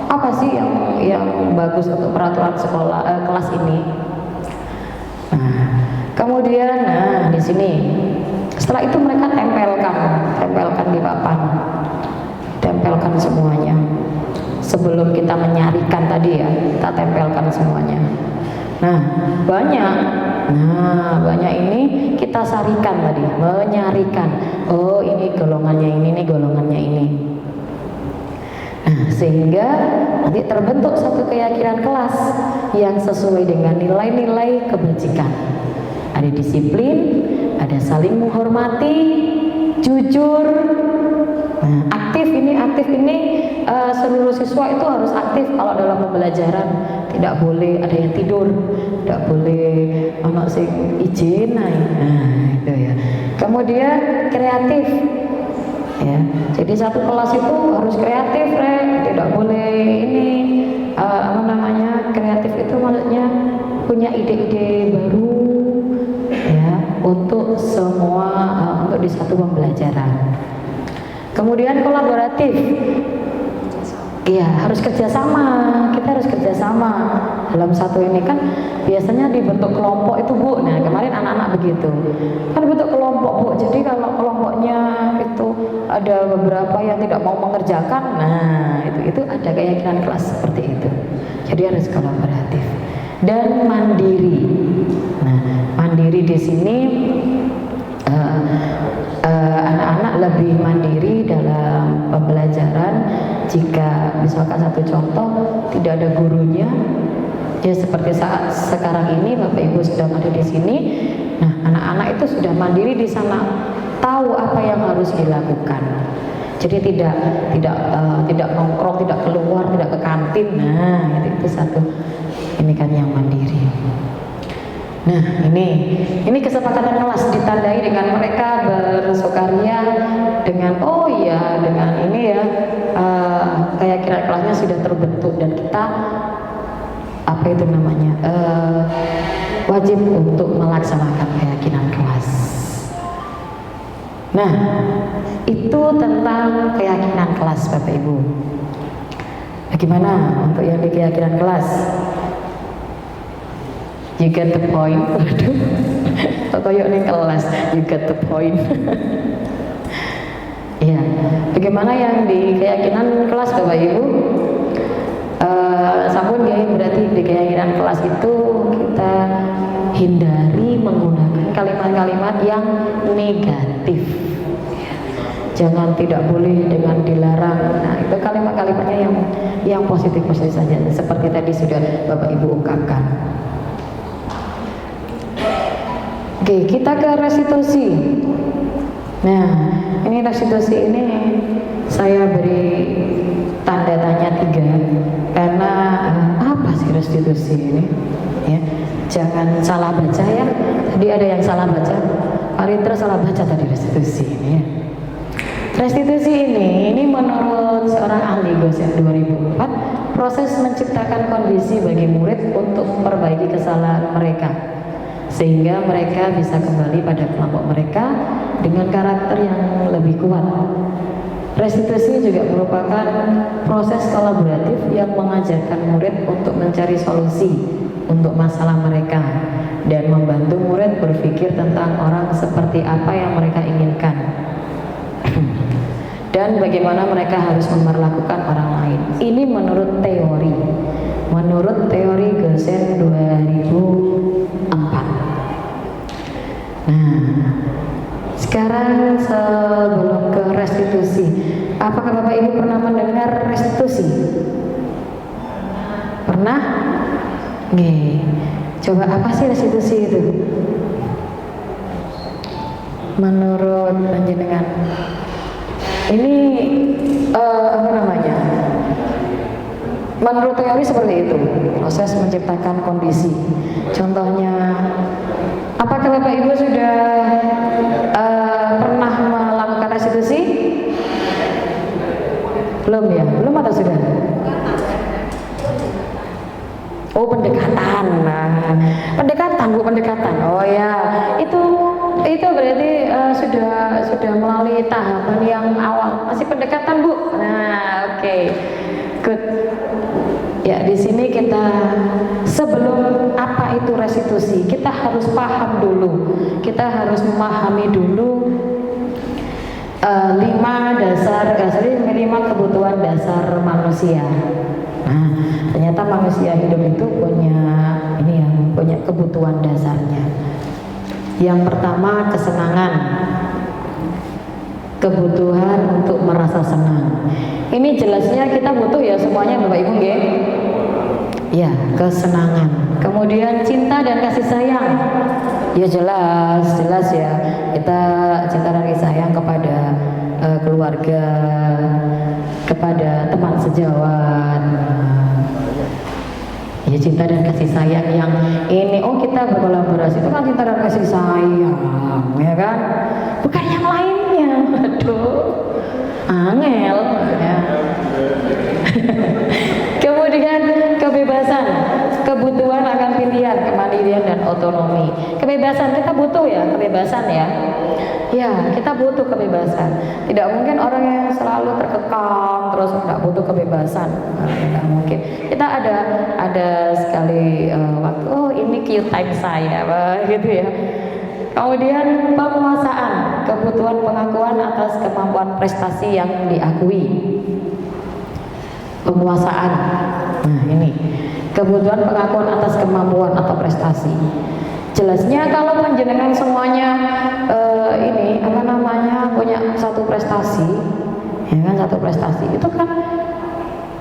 Speaker 1: Apa sih yang bagus untuk peraturan sekolah kelas ini? Nah, kemudian di sini. Setelah itu mereka tempelkan di papan. Tempelkan semuanya. Sebelum kita menyarikan tadi ya, kita tempelkan semuanya. Nah, banyak ini kita sarikan tadi, menyarikan. Oh, ini golongannya ini golongannya ini. Nah, sehingga nanti terbentuk satu keyakinan kelas yang sesuai dengan nilai-nilai kebajikan. Ada disiplin, ada saling menghormati, jujur, aktif ini seluruh siswa itu harus aktif kalau dalam pembelajaran. Tidak boleh ada yang tidur, tidak boleh anak sing izin. Nah, itu ya. Kemudian kreatif. Ya, jadi satu kelas itu harus kreatif, tidak boleh kreatif itu maksudnya punya ide-ide baru ya untuk semua untuk di satu pembelajaran. Kemudian kolaboratif. Iya, harus kerjasama. Kita harus kerjasama dalam satu ini kan biasanya dibentuk kelompok itu Bu. Nah, kemarin anak-anak begitu kan bentuk kelompok Bu. Jadi kalau kelompoknya itu ada beberapa yang tidak mau mengerjakan, nah itu ada keyakinan kelas seperti itu. Jadi harus kolaboratif dan mandiri. Nah, mandiri di sini anak-anak lebih mandiri dalam pembelajaran. Jika misalkan satu contoh tidak ada gurunya, ya seperti saat sekarang ini Bapak Ibu sedang ada di sini. Nah, anak-anak itu sudah mandiri di sana, tahu apa yang harus dilakukan. Jadi tidak nongkrong, tidak keluar, tidak ke kantin. Nah, itu satu. Ini kan yang mandiri. Nah, ini kesepakatan kelas ditandai dengan mereka bersukaria dengan dengan ini ya keyakinan kelasnya sudah terbentuk dan kita wajib untuk melaksanakan keyakinan kelas. Nah, itu tentang keyakinan kelas Bapak Ibu. Bagaimana untuk yang di keyakinan kelas? You get the point. Waduh, koyok nih kelas. You get the point. Ya, bagaimana yang di keyakinan kelas Bapak Ibu? Sampun ya, berarti di keyakinan kelas itu kita hindari menggunakan kalimat-kalimat yang negatif. Jangan tidak boleh dengan dilarang. Nah, itu kalimat-kalimatnya yang positif-positif saja. Seperti tadi sudah Bapak Ibu ungkapkan. Oke, kita ke restitusi. Nah, ini restitusi ini saya beri tanda tanya 3 karena apa sih restitusi ini? Ya, jangan salah baca ya. Tadi ada yang salah baca. Pak Ritra salah baca tadi restitusi ini ya. Restitusi ini menurut seorang ahli Gosen 2004 proses menciptakan kondisi bagi murid untuk memperbaiki kesalahan mereka sehingga mereka bisa kembali pada kelompok mereka dengan karakter yang lebih kuat. Restitusi juga merupakan proses kolaboratif yang mengajarkan murid untuk mencari solusi untuk masalah mereka dan membantu murid berpikir tentang orang seperti apa yang mereka inginkan dan bagaimana mereka harus memperlakukan orang lain. Ini menurut teori Gosen 2004. Nah, sekarang sebelum ke restitusi, apakah Bapak Ibu pernah mendengar restitusi? Pernah? Nih, coba apa sih restitusi itu? Menurut panjenengan, ini menurut teori seperti itu, proses menciptakan kondisi. Contohnya, apakah Bapak Ibu sudah pernah melakukan restitusi? Belum ya? Belum atau sudah? Oh, pendekatan. Nah, pendekatan Bu, pendekatan. Oh ya, itu Itu berarti sudah melalui tahapan yang awal, masih pendekatan Bu. Nah, oke, good. Ya, di sini kita sebelum apa itu restitusi, kita harus paham dulu, kita harus memahami dulu 5 kebutuhan dasar manusia. Nah, ternyata manusia hidup itu punya kebutuhan dasarnya. Yang pertama kesenangan, kebutuhan untuk merasa senang. Ini jelasnya kita butuh ya semuanya Bapak Ibu nggih? Ya, kesenangan. Kemudian cinta dan kasih sayang. Ya jelas ya. Kita cinta dan kasih sayang kepada keluarga, kepada teman sejawat. Ya cinta dan kasih sayang yang ini, kita berkolaborasi itu kan cinta dan kasih sayang, ya kan? Bukan yang lainnya. Aduh, angel ya. Kemudian kebebasan, kebutuhan akan pilihan, kemandirian dan otonomi. Kebebasan kita butuh ya, kebebasan ya. Ya, kita butuh kebebasan. Tidak mungkin orang yang selalu terkekang terus nggak butuh kebebasan. Tidak mungkin. Kita ada sekali waktu, ini Q time saya, gitu ya. Kemudian penguasaan, kebutuhan pengakuan atas kemampuan prestasi yang diakui. Penguasaan. Nah, ini kebutuhan pengakuan atas kemampuan atau prestasi. Jelasnya kalau panjenengan semuanya punya satu prestasi, ya kan, satu prestasi itu kan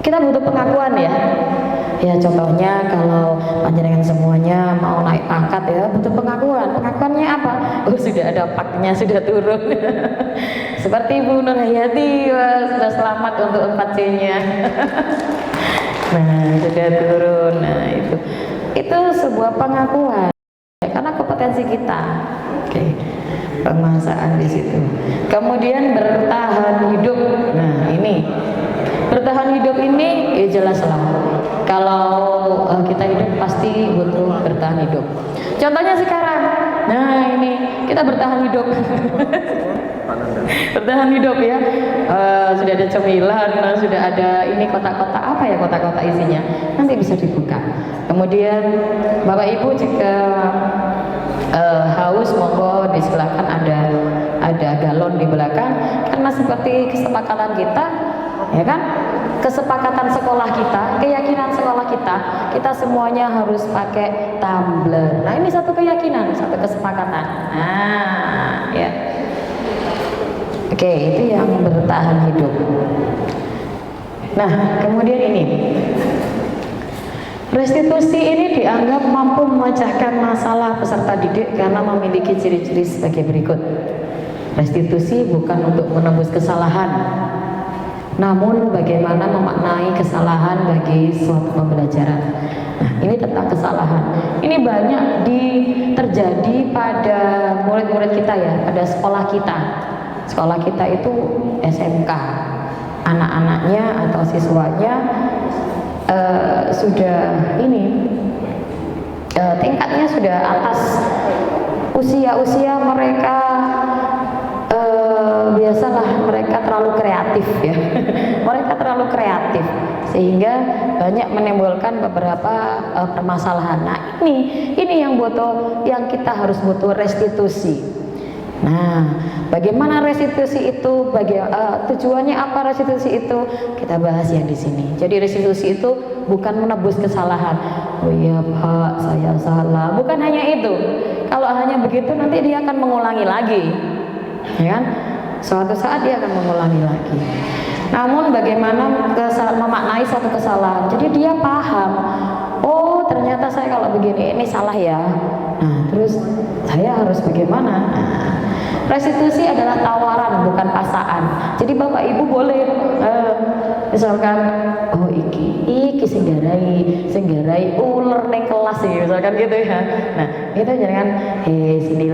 Speaker 1: kita butuh pengakuan ya. Ya contohnya kalau panjenengan semuanya mau naik pangkat ya butuh pengakuan. Pengakuannya apa? Sudah ada paknya, sudah turun. Seperti Bu Nur Hayati, sudah selamat untuk 4C-nya. Nah, sudah turun. Nah, itu sebuah pengakuan. Karena kompetensi kita. Oke. Penguasaan di situ. Kemudian bertahan hidup. Nah, ini bertahan hidup ini ya jelas lah. Kalau kita hidup pasti butuh bertahan hidup. Contohnya sekarang. Nah, ini kita bertahan hidup. Bertahan hidup ya. Sudah ada cemilan, sudah ada ini kotak-kotak, apa ya kotak-kotak isinya? Nanti bisa dibuka. Kemudian Bapak Ibu jika haus, monggo di sebelah kan ada galon di belakang, karena seperti kesepakatan kita, ya kan, kesepakatan sekolah kita, keyakinan sekolah kita semuanya harus pakai tumbler. Nah, ini satu keyakinan, satu kesepakatan. Nah, ya. Oke, itu yang bertahan hidup. Nah, kemudian ini restitusi ini dianggap mampu memecahkan masalah peserta didik karena memiliki ciri-ciri sebagai berikut. Restitusi bukan untuk menebus kesalahan, namun bagaimana memaknai kesalahan bagi suatu pembelajaran. Nah, ini tentang kesalahan. Ini banyak terjadi pada murid-murid kita ya, pada sekolah kita. Sekolah kita itu SMK. Anak-anaknya atau siswanya sudah tingkatnya sudah atas usia mereka, biasalah mereka terlalu kreatif ya. Mereka terlalu kreatif sehingga banyak menimbulkan beberapa permasalahan. Nah, ini yang kita harus butuh restitusi. Nah, bagaimana restitusi itu? Tujuannya apa restitusi itu? Kita bahas ya di sini. Jadi restitusi itu bukan menebus kesalahan. Oh iya Pak, saya salah. Bukan hanya itu. Kalau hanya begitu nanti dia akan mengulangi lagi, ya kan? Suatu saat dia akan mengulangi lagi. Namun bagaimana memaknai satu kesalahan? Jadi dia paham. Oh ternyata saya kalau begini ini salah ya. Nah terus saya harus bagaimana? Nah, restitusi adalah tawaran bukan paksaan. Jadi Bapak Ibu boleh misalkan iki sing garai ular neng kelas sih misalkan gitu ya. Nah itu jangan sini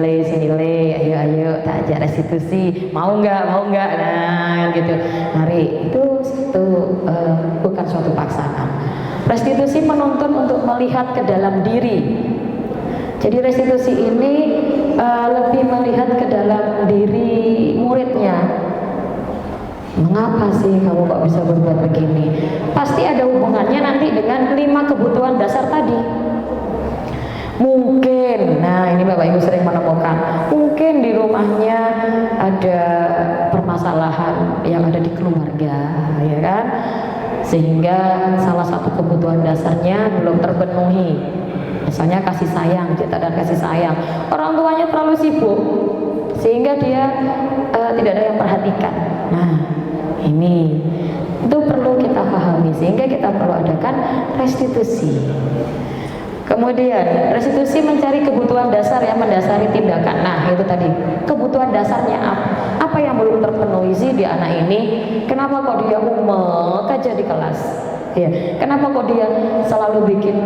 Speaker 1: ayo tak ajak restitusi, mau nggak nah gitu. Mari itu bukan suatu paksaan. Restitusi menuntun untuk melihat ke dalam diri. Jadi restitusi ini lebih melihat Mengapa sih kamu kok bisa berbuat begini? Pasti ada hubungannya nanti dengan 5 kebutuhan dasar tadi. Mungkin, nah ini Bapak Ibu sering menemukan, mungkin di rumahnya ada permasalahan yang ada di keluarga, ya kan? Sehingga salah satu kebutuhan dasarnya belum terpenuhi. Misalnya kasih sayang, cinta dan kasih sayang. Orang tuanya terlalu sibuk sehingga dia tidak ada yang perhatikan. Nah, ini itu perlu kita pahami sehingga kita perlu adakan restitusi. Kemudian restitusi mencari kebutuhan dasar yang mendasari tindakan. Nah itu tadi kebutuhan dasarnya apa yang belum terpenuhi sih di anak ini? Kenapa kok dia umek aja di kelas? Ya, kenapa kok dia selalu bikin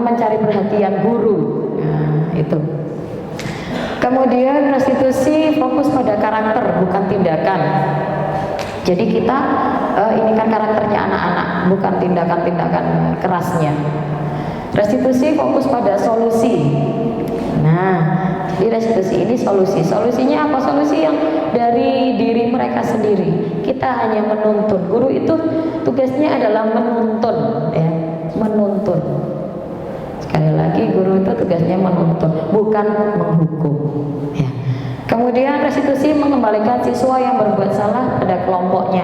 Speaker 1: mencari perhatian guru? Nah itu. Kemudian restitusi fokus pada karakter bukan tindakan. Jadi kita ini kan karakternya anak-anak bukan tindakan-tindakan kerasnya. Restitusi fokus pada solusi. Nah, di restitusi ini solusi. Solusinya apa? Solusi yang dari diri mereka sendiri. Kita hanya menuntun. Guru itu tugasnya adalah menuntun, ya, menuntun. Sekali lagi, guru itu tugasnya menuntun, bukan menghukum. Ya. Kemudian restitusi mengembalikan siswa yang berbuat salah pada kelompoknya.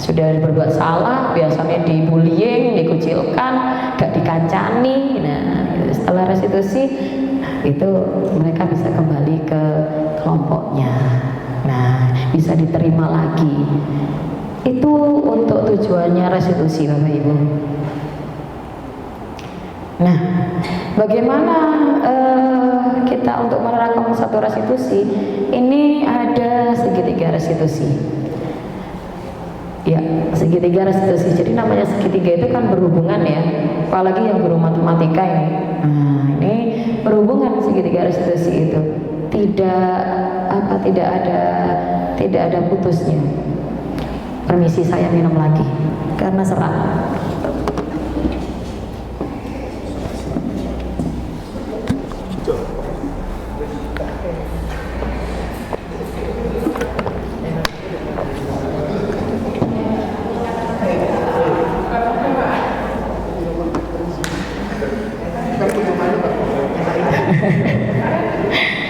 Speaker 1: Sudah berbuat salah, biasanya dibullying, dikucilkan, gak dikancani. Nah, setelah restitusi itu mereka bisa kembali ke kelompoknya. Nah, bisa diterima lagi. Itu untuk tujuannya restitusi, Bapak Ibu. Nah, bagaimana kita untuk menerapkan satu restitusi? Ini ada segitiga restitusi. Ya, segitiga restitusi. Jadi namanya segitiga itu kan berhubungan ya. Apalagi yang guru matematika ini. Nah, ini berhubungan segitiga restitusi itu. Tidak ada putusnya. Permisi saya minum lagi karena serak.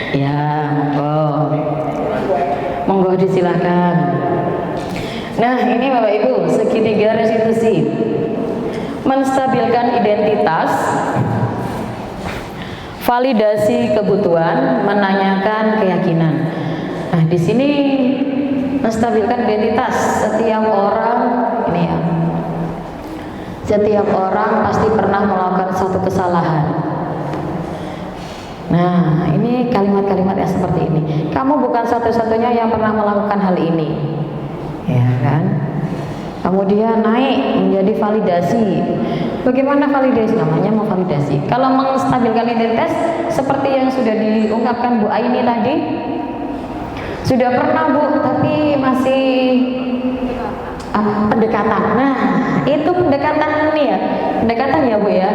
Speaker 1: Ya, monggo disilahkan. Nah, ini Bapak Ibu, segitiga restitusi. Menstabilkan identitas, validasi kebutuhan, menanyakan keyakinan. Nah, di sini menstabilkan identitas. Setiap orang ini ya. Setiap orang pasti pernah melakukan satu kesalahan. Nah, ini kalimat-kalimat yang seperti ini. Kamu bukan satu-satunya yang pernah melakukan hal ini, ya kan? Kemudian naik menjadi validasi. Bagaimana validasi? Namanya mau validasi. Kalau menstabilkan identitas, seperti yang sudah diungkapkan Bu Aini tadi, sudah pernah Bu, tapi masih pendekatan. Nah, itu pendekatan ini ya, pendekatan ya Bu ya.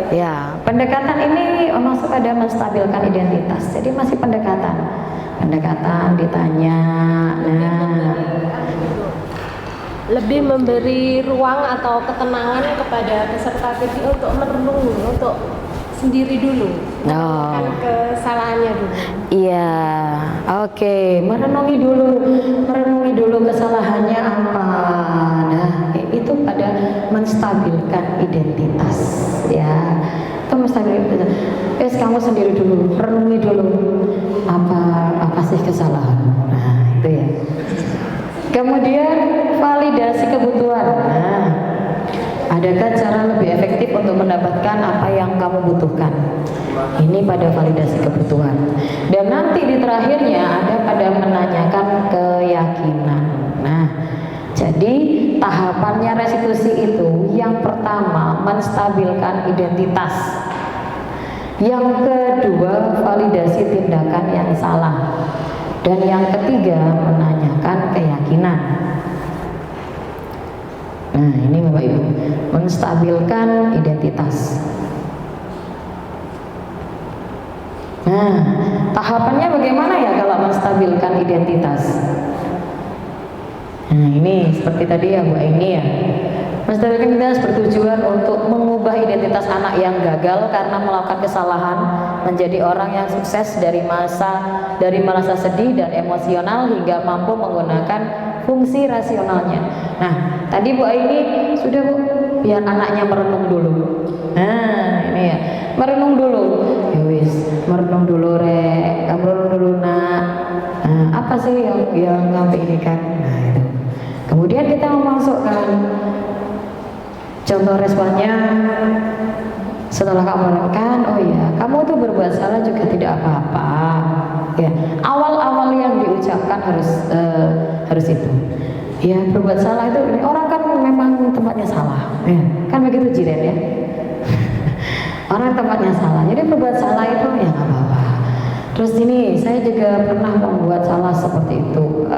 Speaker 1: Ya, pendekatan ini masuk ada menstabilkan identitas. Jadi masih pendekatan ditanya. Nah,
Speaker 2: lebih memberi ruang atau ketenangan kepada peserta TPI untuk merenung, untuk sendiri dulu, menemukan kesalahannya dulu.
Speaker 1: Iya, oke, merenungi dulu kesalahannya apa. Nah, itu pada menstabilkan identitas, ya. Itu menstabilkan identitas. Kamu sendiri dulu, renungi dulu apa sih kesalahan. Nah, itu ya. Kemudian validasi kebutuhan. Nah, adakah cara lebih efektif untuk mendapatkan apa yang kamu butuhkan? Ini pada validasi kebutuhan. Dan nanti di terakhirnya ada pada menanyakan keyakinan. Nah, jadi tahapannya restitusi itu yang pertama menstabilkan identitas. Yang kedua validasi tindakan yang salah. Dan yang ketiga menanyakan keyakinan. Nah, ini Bapak Ibu, menstabilkan identitas. Nah, tahapannya bagaimana ya kalau menstabilkan identitas? Nah ini seperti tadi ya Bu Aini ya, Master Identitas bertujuan untuk mengubah identitas anak yang gagal karena melakukan kesalahan menjadi orang yang sukses dari merasa sedih dan emosional hingga mampu menggunakan fungsi rasionalnya. Nah tadi Bu Aini sudah Bu, biar anaknya merenung dulu. Nah ini ya, merenung dulu. Ya wis, merenung dulu rek, merenung dulu nak. Nah, apa sih yang ngambil ini kan? Nah itu. Kemudian kita memasukkan contoh responnya. Setelah kamu lakukan, oh ya, kamu tuh berbuat salah juga tidak apa-apa. Ya, awal-awal yang diucapkan harus itu. Ya, berbuat salah itu orang kan memang tempatnya salah. Ya, kan begitu Jiren ya. Orang tempatnya salah. Jadi berbuat salah itu ya nggak apa-apa. Terus ini saya juga pernah membuat salah seperti itu.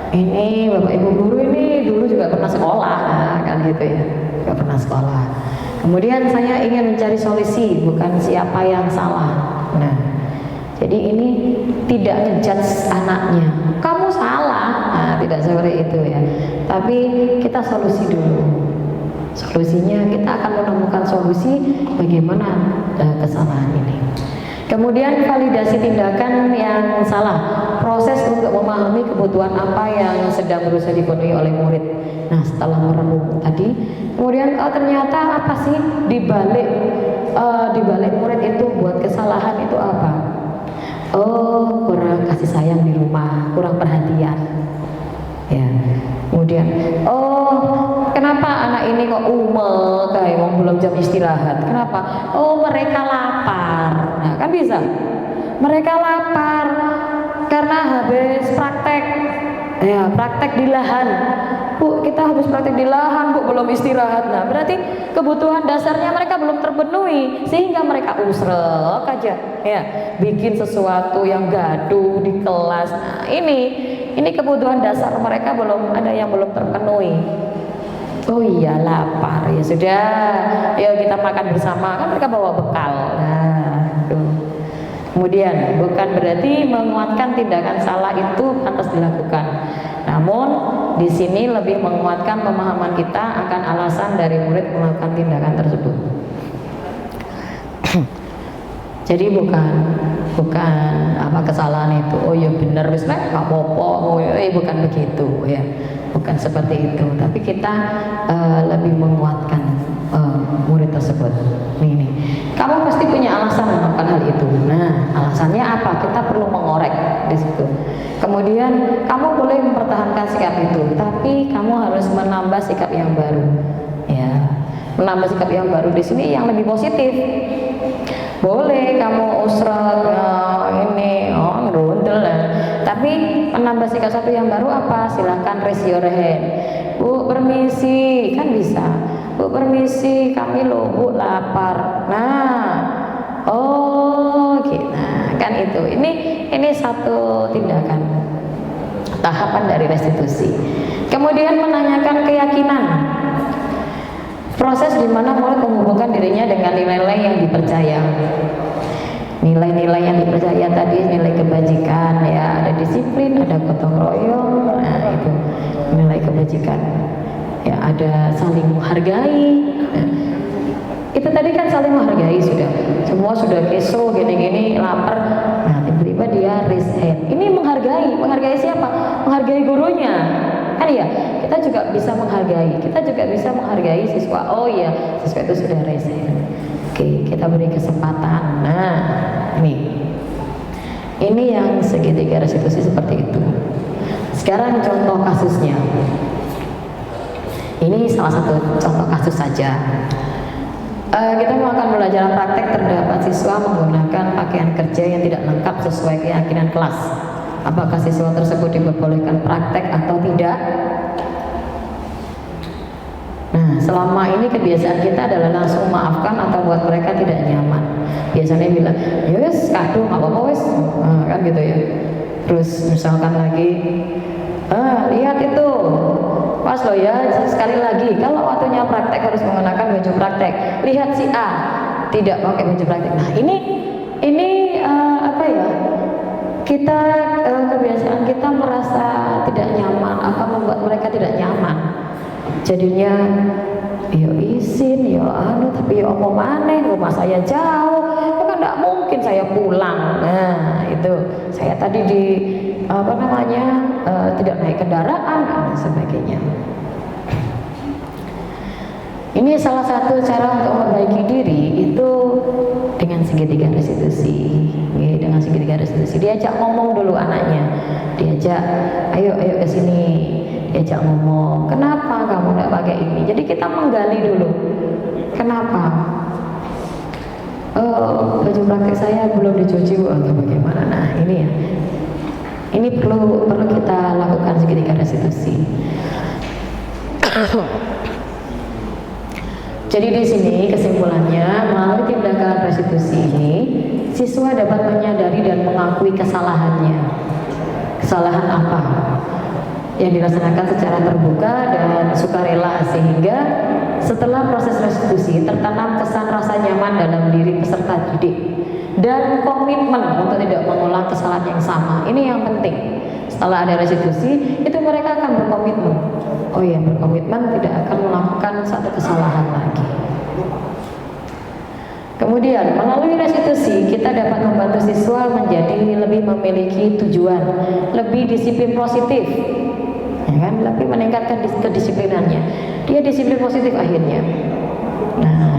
Speaker 1: Ini Bapak Ibu guru ini dulu juga pernah sekolah, kan gitu ya. Juga pernah sekolah. Kemudian saya ingin mencari solusi, bukan siapa yang salah. Nah, jadi ini tidak ngejudge anaknya. Kamu salah, nah, tidak seperti itu ya. Tapi kita solusi dulu. Solusinya kita akan menemukan solusi bagaimana kesalahan ini. Kemudian validasi tindakan yang salah. Proses untuk memahami kebutuhan apa yang sedang berusaha dipenuhi oleh murid. Nah, setelah merenung tadi, kemudian ternyata apa sih dibalik murid itu buat kesalahan itu apa? Oh, kurang kasih sayang di rumah, kurang perhatian. Ya. Kemudian, oh, kenapa anak ini kok kayak belum jam istirahat? Kenapa? Oh, mereka lapar. Nah, kan bisa. Mereka lapar karena habis praktek. Ya, praktek di lahan. Bu, kita habis praktek di lahan, Bu, belum istirahat. Nah, berarti kebutuhan dasarnya mereka belum terpenuhi sehingga mereka usrek aja. Ya, bikin sesuatu yang gaduh di kelas. Nah, ini kebutuhan dasar mereka belum ada yang belum terpenuhi. Oh iya, lapar. Ya sudah, ayo kita makan bersama. Kan mereka bawa bekal. Nah, tuh. Kemudian bukan berarti menguatkan tindakan salah itu pantas dilakukan. Namun di sini lebih menguatkan pemahaman kita akan alasan dari murid melakukan tindakan tersebut. Jadi bukan apa kesalahan itu. Oh ya benar wis nek gak apa-apa. Bukan begitu ya. Bukan seperti itu. Tapi kita lebih menguatkan murid tersebut. Nih. Kamu pasti punya alasan melakukan hal itu. Nah, alasannya apa? Kita perlu mengorek di situ. Kemudian kamu boleh mempertahankan sikap itu, tapi kamu harus menambah sikap yang baru. Ya, menambah sikap yang baru di sini yang lebih positif. Boleh kamu usrek ngerundel, tapi menambah sikap satu yang baru apa? Silahkan raise your hand. Bu, permisi, kan bisa. Bu, permisi, kami loh Bu lapar. Nah, oh gitu. Nah, kan itu. Ini satu tindakan tahapan dari restitusi. Kemudian menanyakan keyakinan. Proses di mana murid menghubungkan dirinya dengan nilai-nilai yang dipercaya. Nilai-nilai yang dipercaya tadi nilai kebajikan ya, ada disiplin, ada gotong royong. Nah, itu nilai kebajikan. Ya, ada saling menghargai. Nah, itu tadi kan saling menghargai sudah. Semua sudah keso gini-gini lapar. Nah, tiba-tiba dia raise hand. Ini menghargai siapa? Menghargai gurunya. Kan ya, kita juga bisa menghargai. Kita juga bisa menghargai siswa. Oh iya, siswa itu sudah raise hand. Oke, kita beri kesempatan. Nah, ini yang segitiga restitusi seperti itu. Sekarang contoh kasusnya. Ini salah satu contoh kasus saja. Kita akan belajar praktek. Terdapat siswa menggunakan pakaian kerja yang tidak lengkap sesuai keyakinan kelas. Apakah siswa tersebut diperbolehkan praktek atau tidak? Nah, selama ini kebiasaan kita adalah langsung maafkan atau buat mereka tidak nyaman. Biasanya bilang, ya wes kado, apa-apa wes, kan gitu ya. Terus misalkan lagi, lihat itu, pas lo ya, sekali lagi, kalau waktunya praktek harus menggunakan baju praktek. Lihat si A tidak pakai baju praktek. Nah, ini apa ya? Kita kebiasaan kita merasa tidak nyaman, membuat Jadinya yo izin, yo anu, tapi yo apa maneh, rumah saya jauh, kan nggak mungkin saya pulang. Nah itu saya tadi di tidak naik kendaraan dan sebagainya. Ini salah satu cara untuk memperbaiki diri itu dengan segitiga restitusi. Dengan segitiga restitusi, diajak ngomong dulu anaknya, diajak, ayo ke sini, diajak ngomong. Kenapa kamu nggak pakai ini? Jadi kita menggali dulu. Kenapa? Oh, baju praktek saya belum dicuci atau bagaimana? Nah ini ya. Ini perlu kita lakukan segitiga restitusi. Jadi di sini kesimpulannya, melalui tindakan restitusi ini, siswa dapat menyadari dan mengakui kesalahannya. Kesalahan apa? Yang dilaksanakan secara terbuka dan sukarela, sehingga setelah proses restitusi tertanam kesan rasa nyaman dalam diri peserta didik dan komitmen untuk tidak mengulang kesalahan yang sama. Ini yang penting. Setelah ada restitusi, itu mereka akan berkomitmen. Oh ya, berkomitmen tidak akan melakukan satu kesalahan lagi. Kemudian, melalui restitusi, kita dapat membantu siswa menjadi lebih memiliki tujuan, lebih disiplin positif, ya kan? Lebih meningkatkan kedisiplinannya. Dia disiplin positif akhirnya. Nah,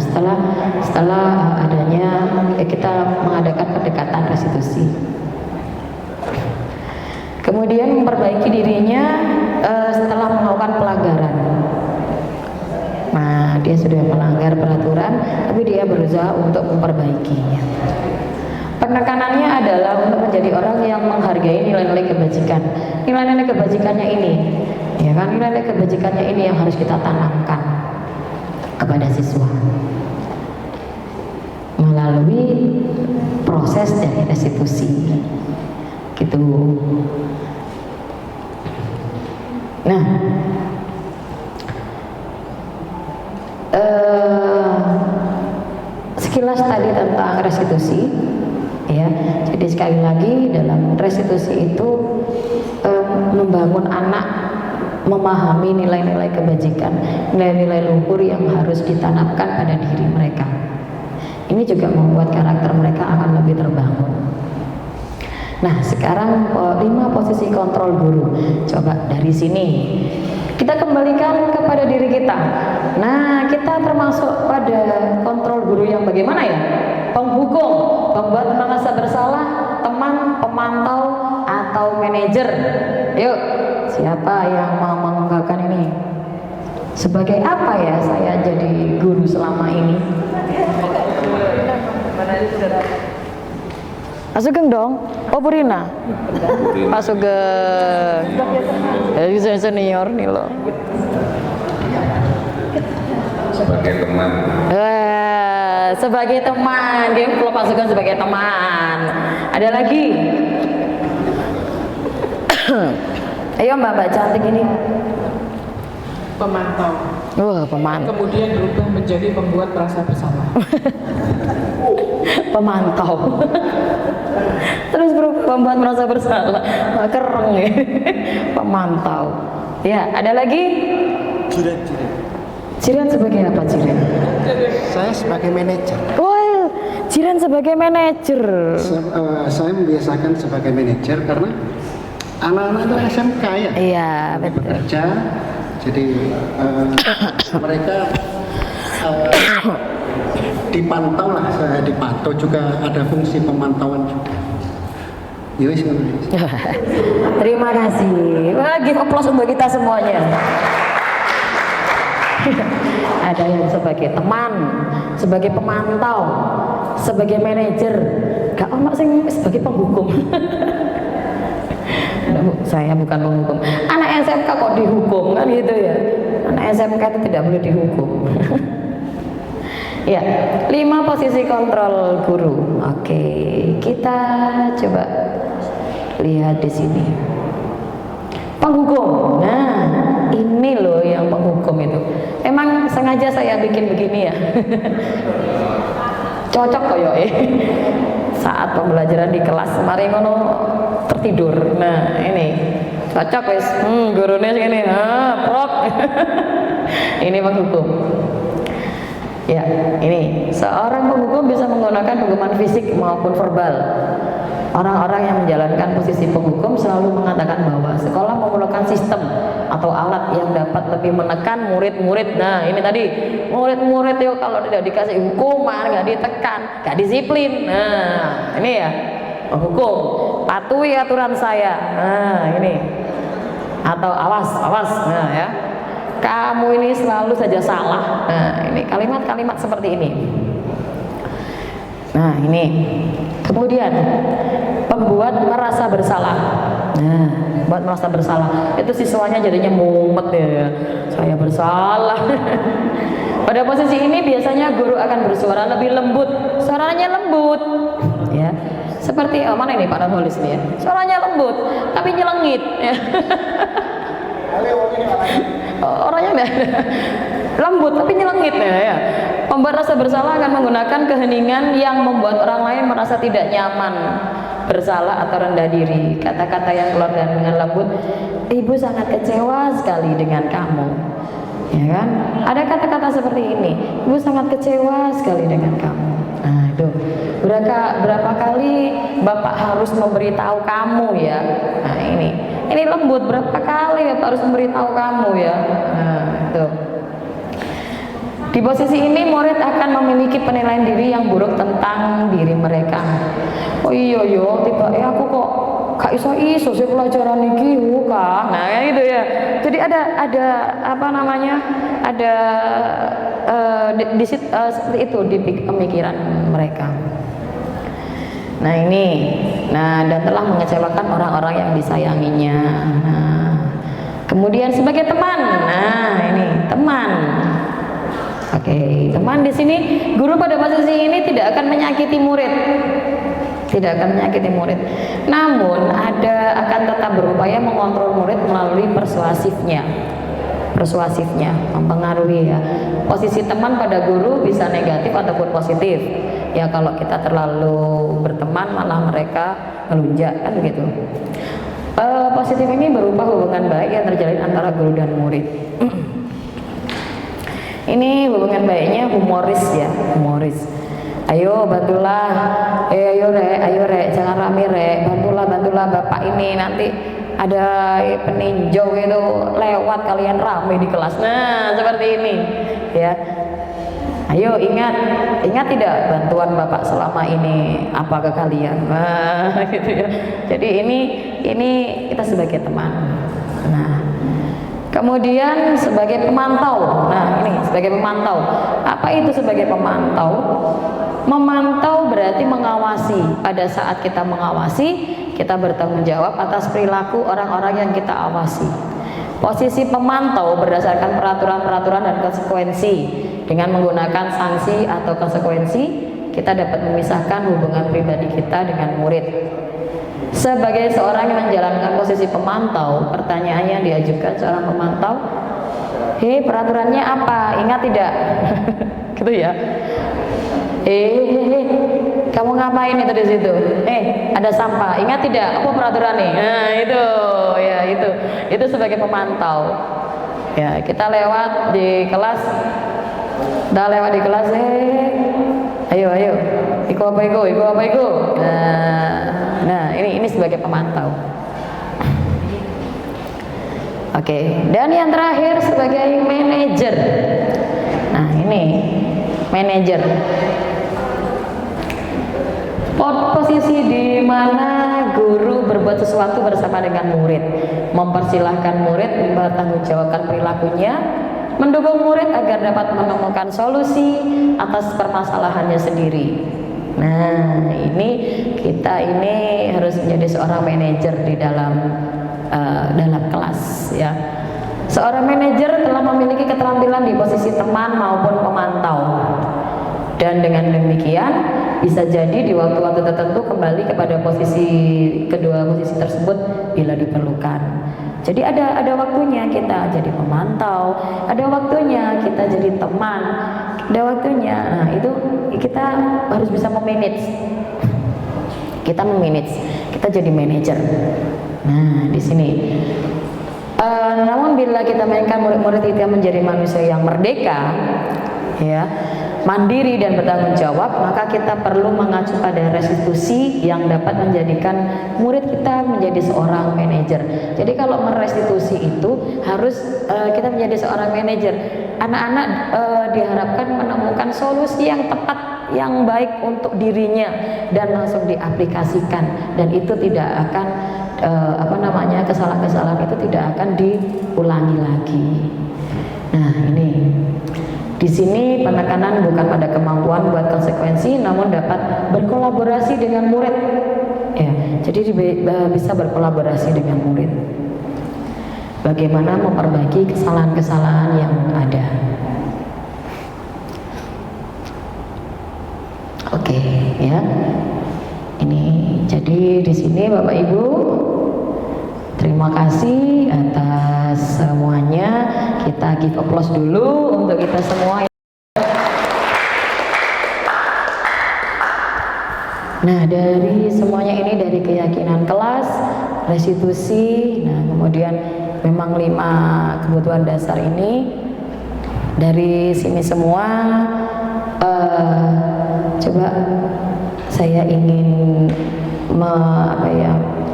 Speaker 1: setelah adanya kita mengadakan pendekatan restitusi. Kemudian memperbaiki dirinya setelah melakukan pelanggaran. Nah, dia sudah melanggar peraturan, tapi dia berusaha untuk memperbaikinya. Penekanannya adalah untuk menjadi orang yang menghargai nilai-nilai kebajikan. Nilai-nilai kebajikannya ini, ya kan? Nilai-nilai kebajikannya ini yang harus kita tanamkan kepada siswa melalui proses dari restitusi. Gitu. Nah, sekilas tadi tentang restitusi, ya. Jadi sekali lagi dalam restitusi itu membangun anak memahami nilai-nilai kebajikan, nilai-nilai luhur yang harus ditanamkan pada diri mereka. Ini juga membuat karakter mereka akan lebih terbangun. Nah, sekarang 5 posisi kontrol guru. Coba dari sini kita kembalikan kepada diri kita. Nah, kita termasuk pada kontrol guru yang bagaimana ya? Penghukum, pembuat merasa bersalah, teman, pemantau, atau manajer. Yuk, siapa yang mau mengungkapkan ini? Sebagai apa ya saya jadi guru selama ini? Pak Sugeng dong, oh Purina, Pak Sugeng, senior nih loh.
Speaker 5: Sebagai teman.
Speaker 1: Sebagai teman, game Pak Sugeng sebagai teman. Ada lagi? Ayo mbak cantik ini.
Speaker 9: Pemantau.
Speaker 1: Pemantau.
Speaker 9: Kemudian berubah menjadi pembuat merasa bersalah.
Speaker 1: Pemantau. Terus berubah membuat merasa bersalah. Kereng ya. Pemantau. Ya, ada lagi? Jiran sebagai apa Jiran?
Speaker 10: Saya sebagai manajer.
Speaker 1: Wah, Jiran sebagai manajer.
Speaker 10: Saya membiasakan sebagai manajer karena anak-anak itu SMK ya.
Speaker 1: Iya, betul.
Speaker 10: Bekerja, jadi mereka dipantau lah, saya dipantau juga, ada fungsi pemantauan juga. Yowis,
Speaker 1: terima kasih. Wah, give applause untuk kita semuanya. Ada yang sebagai teman, sebagai pemantau, sebagai manajer. Gak ono sing sebagai penghukum. Saya bukan penghukum. Anak SMK kok dihukum kan gitu ya. Anak SMK itu tidak boleh dihukum. Ya, 5 posisi kontrol guru. Oke, kita coba lihat di sini. Penghukum. Nah, ini loh yang penghukum itu. Emang sengaja saya bikin begini ya. Cocok koyoke. Saat pembelajaran di kelas mari ngono tertidur. Nah, ini cocok wis. Gurune sing ini. Prok. Ini penghukum. Ya, ini seorang penghukum bisa menggunakan hukuman fisik maupun verbal. Orang-orang yang menjalankan posisi penghukum selalu mengatakan bahwa sekolah memerlukan sistem atau alat yang dapat lebih menekan murid-murid. Nah, ini tadi murid-murid yuk kalau tidak dikasih hukuman, nggak ditekan, nggak disiplin. Nah, ini ya penghukum. Patuhi aturan saya. Nah, ini. Atau awas. Nah, ya. Kamu ini selalu saja salah. Nah, ini kalimat-kalimat seperti ini. Nah, ini. Kemudian pembuat merasa bersalah. Nah, buat merasa bersalah itu siswanya jadinya mumet ya. Saya bersalah. Pada posisi ini biasanya guru akan bersuara lebih lembut. Suaranya lembut, ya. Seperti mana ini Pak Nurholis nih ya? Suaranya lembut, tapi nyelengit. Ya. Orangnya lembut tapi nyelengit ya. Pembuat rasa bersalah akan menggunakan keheningan yang membuat orang lain merasa tidak nyaman, bersalah atau rendah diri. Kata-kata yang keluar dengan lembut, ibu sangat kecewa sekali dengan kamu, ya kan? Ada kata-kata seperti ini, ibu sangat kecewa sekali dengan kamu. Nah itu berapa kali bapak harus memberitahu kamu ya. Nah ini lembut, berapa kali bapak harus memberitahu kamu ya. Nah itu. Di posisi ini murid akan memiliki penilaian diri yang buruk tentang diri mereka. Oh iya yo, tiba aku kok gak iso sih pelajaran iki Kak. Nah gitu ya. Jadi ada apa namanya? Ada seperti itu di pemikiran mereka. Nah ini, dan telah mengecewakan orang-orang yang disayanginya. Nah, kemudian sebagai teman, nah ini teman. Oke, teman di sini guru pada posisi ini tidak akan menyakiti murid, namun akan tetap berupaya mengontrol murid melalui persuasifnya, mempengaruhi ya. Posisi teman pada guru bisa negatif ataupun positif. Ya kalau kita terlalu berteman malah mereka melunjak kan begitu. Positif ini berupa hubungan baik yang terjalin antara guru dan murid. Ini hubungan baiknya humoris ya, humoris. Ayo bantulah, ayo rek, jangan rame rek, bantulah bapak ini nanti ada peninjau itu lewat kalian rame di kelas. Nah seperti ini ya. Ayo ingat tidak bantuan bapak selama ini apa ke kalian? Nah gitu ya. Jadi ini kita sebagai teman. Nah. Kemudian sebagai pemantau. Nah ini sebagai pemantau. Apa itu sebagai pemantau? Memantau berarti mengawasi. Pada saat kita mengawasi, kita bertanggung jawab atas perilaku orang-orang yang kita awasi. Posisi pemantau berdasarkan peraturan-peraturan dan konsekuensi. Dengan menggunakan sanksi atau konsekuensi, kita dapat memisahkan hubungan pribadi kita dengan murid. Sebagai seorang yang menjalankan posisi pemantau, pertanyaannya diajukan seorang pemantau, hei peraturannya apa? Ingat tidak? Gitu ya. Kamu ngapain itu di situ? Ada sampah. Ingat tidak? Apa peraturannya? Nah itu, ya itu sebagai pemantau. Ya kita lewat di kelas, ayo, iku apa iku? Nah ini sebagai pemantau. Oke, dan yang terakhir sebagai manajer. Nah ini manajer. Posisi di mana guru berbuat sesuatu bersama dengan murid, mempersilahkan murid mempertanggungjawabkan perilakunya, mendukung murid agar dapat menemukan solusi atas permasalahannya sendiri. Nah kita ini harus menjadi seorang manajer di dalam kelas ya. Seorang manajer telah memiliki keterampilan di posisi teman maupun pemantau, dan dengan demikian bisa jadi di waktu-waktu tertentu kembali kepada kedua posisi tersebut bila diperlukan. Jadi ada waktunya kita jadi pemantau, ada waktunya kita jadi teman, ada waktunya. Nah itu kita harus bisa memanage. Kita jadi manajer. Nah di sini Namun bila kita mainkan murid-murid itu yang menjadi manusia yang merdeka, ya, mandiri dan bertanggung jawab, maka kita perlu mengacu pada restitusi yang dapat menjadikan murid kita menjadi seorang manajer. Jadi kalau merestitusi itu harus kita menjadi seorang manajer. Anak-anak diharapkan menemukan solusi yang tepat, yang baik untuk dirinya dan langsung diaplikasikan, dan itu tidak akan kesalahan-kesalahan itu tidak akan diulangi lagi. Nah, ini di sini penekanan bukan pada kemampuan buat konsekuensi, namun dapat berkolaborasi dengan murid. Ya, jadi bisa berkolaborasi dengan murid. Bagaimana memperbaiki kesalahan-kesalahan yang ada. Oke, ya. Ini jadi di sini Bapak Ibu, terima kasih atas semuanya. Kita give applause dulu untuk kita semua. Nah, dari semuanya ini, dari keyakinan kelas, restitusi, nah kemudian memang 5 kebutuhan dasar ini, dari sini semua coba saya ingin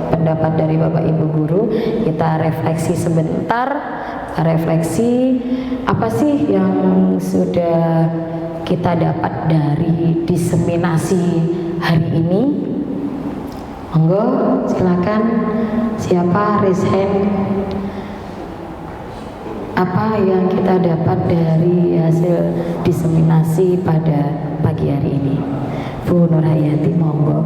Speaker 1: pendapat dari Bapak Ibu guru, kita refleksi sebentar, refleksi apa sih yang sudah kita dapat dari diseminasi hari ini. Monggo silakan, siapa raise hand. Apa yang kita dapat dari hasil diseminasi pada pagi hari ini? Bu Nurhayati, monggo.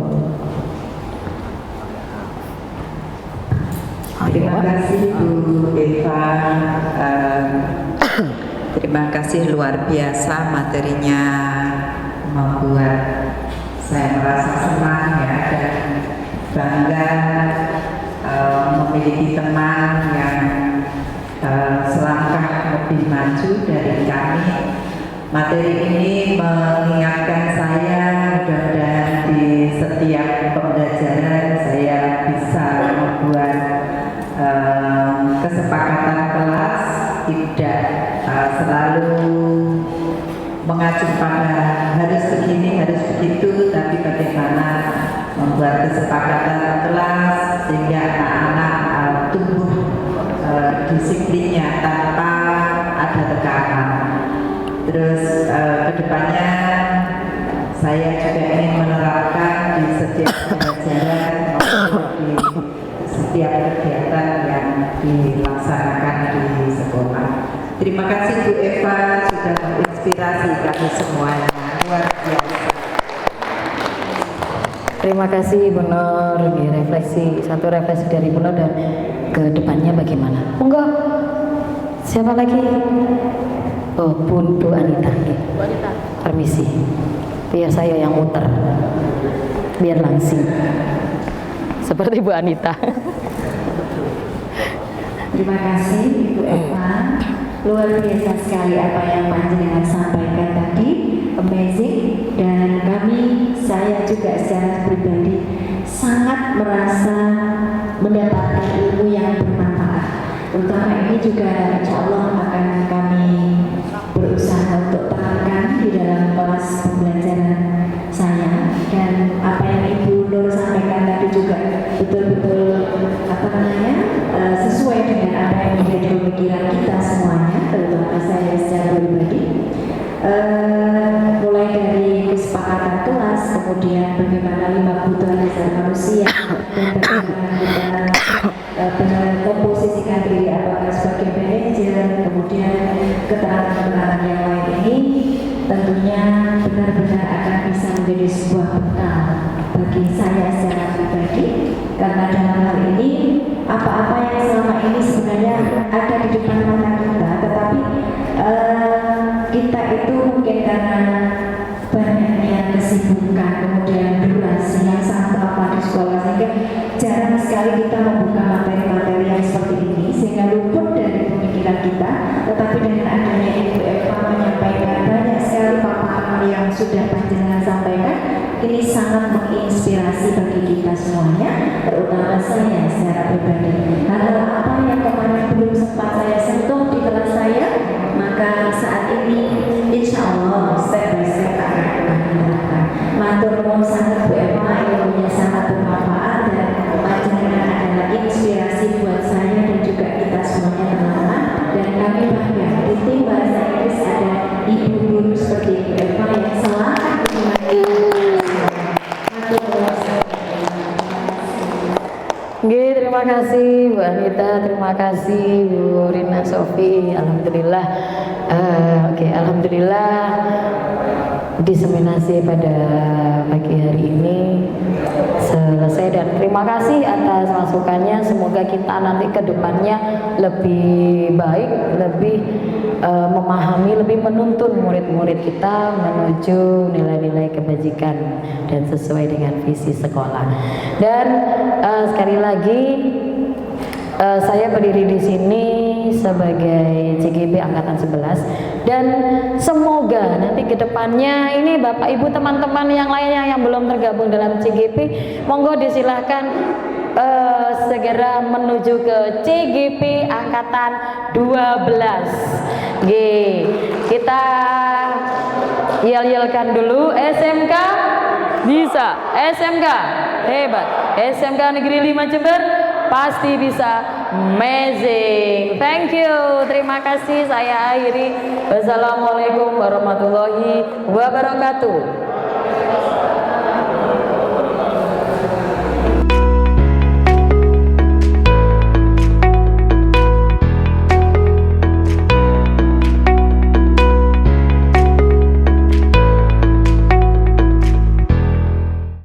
Speaker 8: Terima kasih Bu Eva. Terima kasih, luar biasa materinya, membuat saya merasa senang ya, dan bangga memiliki teman yang selangkah lebih maju dari kami. Materi ini mengingatkan saya, mudah-mudahan di setiap pembelajaran saya bisa membuat kesepakatan kelas, tidak selalu mengacu pada harus begini, harus begitu, tapi bagaimana membuat kesepakatan kelas sehingga anak-anak tumbuh disiplinnya tanpa ada tekanan. Terus kedepannya saya juga ingin menerapkan di setiap pembelajaran maupun di setiap kegiatan yang dilaksanakan di sekolah. Terima kasih Bu Eva sudah menginspirasi kami semuanya, luar biasa.
Speaker 1: Terima kasih Bu Nur, satu refleksi dari Bu Nur, dan ke depannya bagaimana. Monggo, siapa lagi? Oh, Bu Anita. Bu Anita. Permisi, biar saya yang muter, biar langsing. Seperti Bu Anita.
Speaker 11: Terima kasih Ibu Eva. Luar biasa sekali apa yang Panjenengan sampaikan tadi, amazing, dan saya juga secara pribadi sangat merasa mendapatkan ilmu yang bermanfaat. Terutama ini juga insya Allah akan kami berusaha untuk terapkan di dalam kelas pembelajaran saya, dan apa yang Ibu Nur sampaikan tadi juga betul-betul sesuai dengan apa yang menjadi pemikiran kita semuanya, terutama saya secara pribadi. Mulai dari kesepakatan kelas, kemudian bagaimana 5 kebutuhan dasar manusia, dan bagaimana kita komposisikan diri apakah sebagai manajer, kemudian keterangan-keterangan yang lain ini tentunya benar-benar akan bisa menjadi sebuah bekal bagi saya secara pribadi, karena dalam hal ini apa-apa yang selama ini sebenarnya ada di depan mata kita, tetapi kita itu mungkin karena banyaknya kesibukan, kemudian durasi yang sangat lama di sekolah, sehingga jarang sekali kita membuka materi-materi yang seperti ini, sehingga luput dari pemikiran kita. Tetapi dengan adanya Ibu Eva menyampaikan banyak sekali paparan yang sudah Panjenengan sampaikan, ini sangat menginspirasi bagi kita semuanya, terutama saya secara pribadi. Hal-hal apa yang kemarin belum
Speaker 1: Nggih, terima kasih Bu Anita, terima kasih Bu Rina Sofi. Alhamdulillah. Alhamdulillah diseminasi pada pagi hari ini selesai, dan terima kasih atas masukannya. Semoga kita nanti ke depannya lebih baik, lebih memahami, lebih menuntun murid-murid kita menuju nilai-nilai kebajikan dan sesuai dengan visi sekolah. Dan sekali lagi saya berdiri di sini sebagai CGP Angkatan 11, dan semoga nanti ke depannya ini Bapak Ibu teman-teman yang lainnya yang belum tergabung dalam CGP, monggo disilahkan segera menuju ke CGP Angkatan 12. Kita yel-yelkan dulu, SMK bisa, SMK hebat, SMK Negeri 5 Jember pasti bisa, amazing. Thank you, terima kasih. Saya akhiri. Wassalamualaikum warahmatullahi wabarakatuh.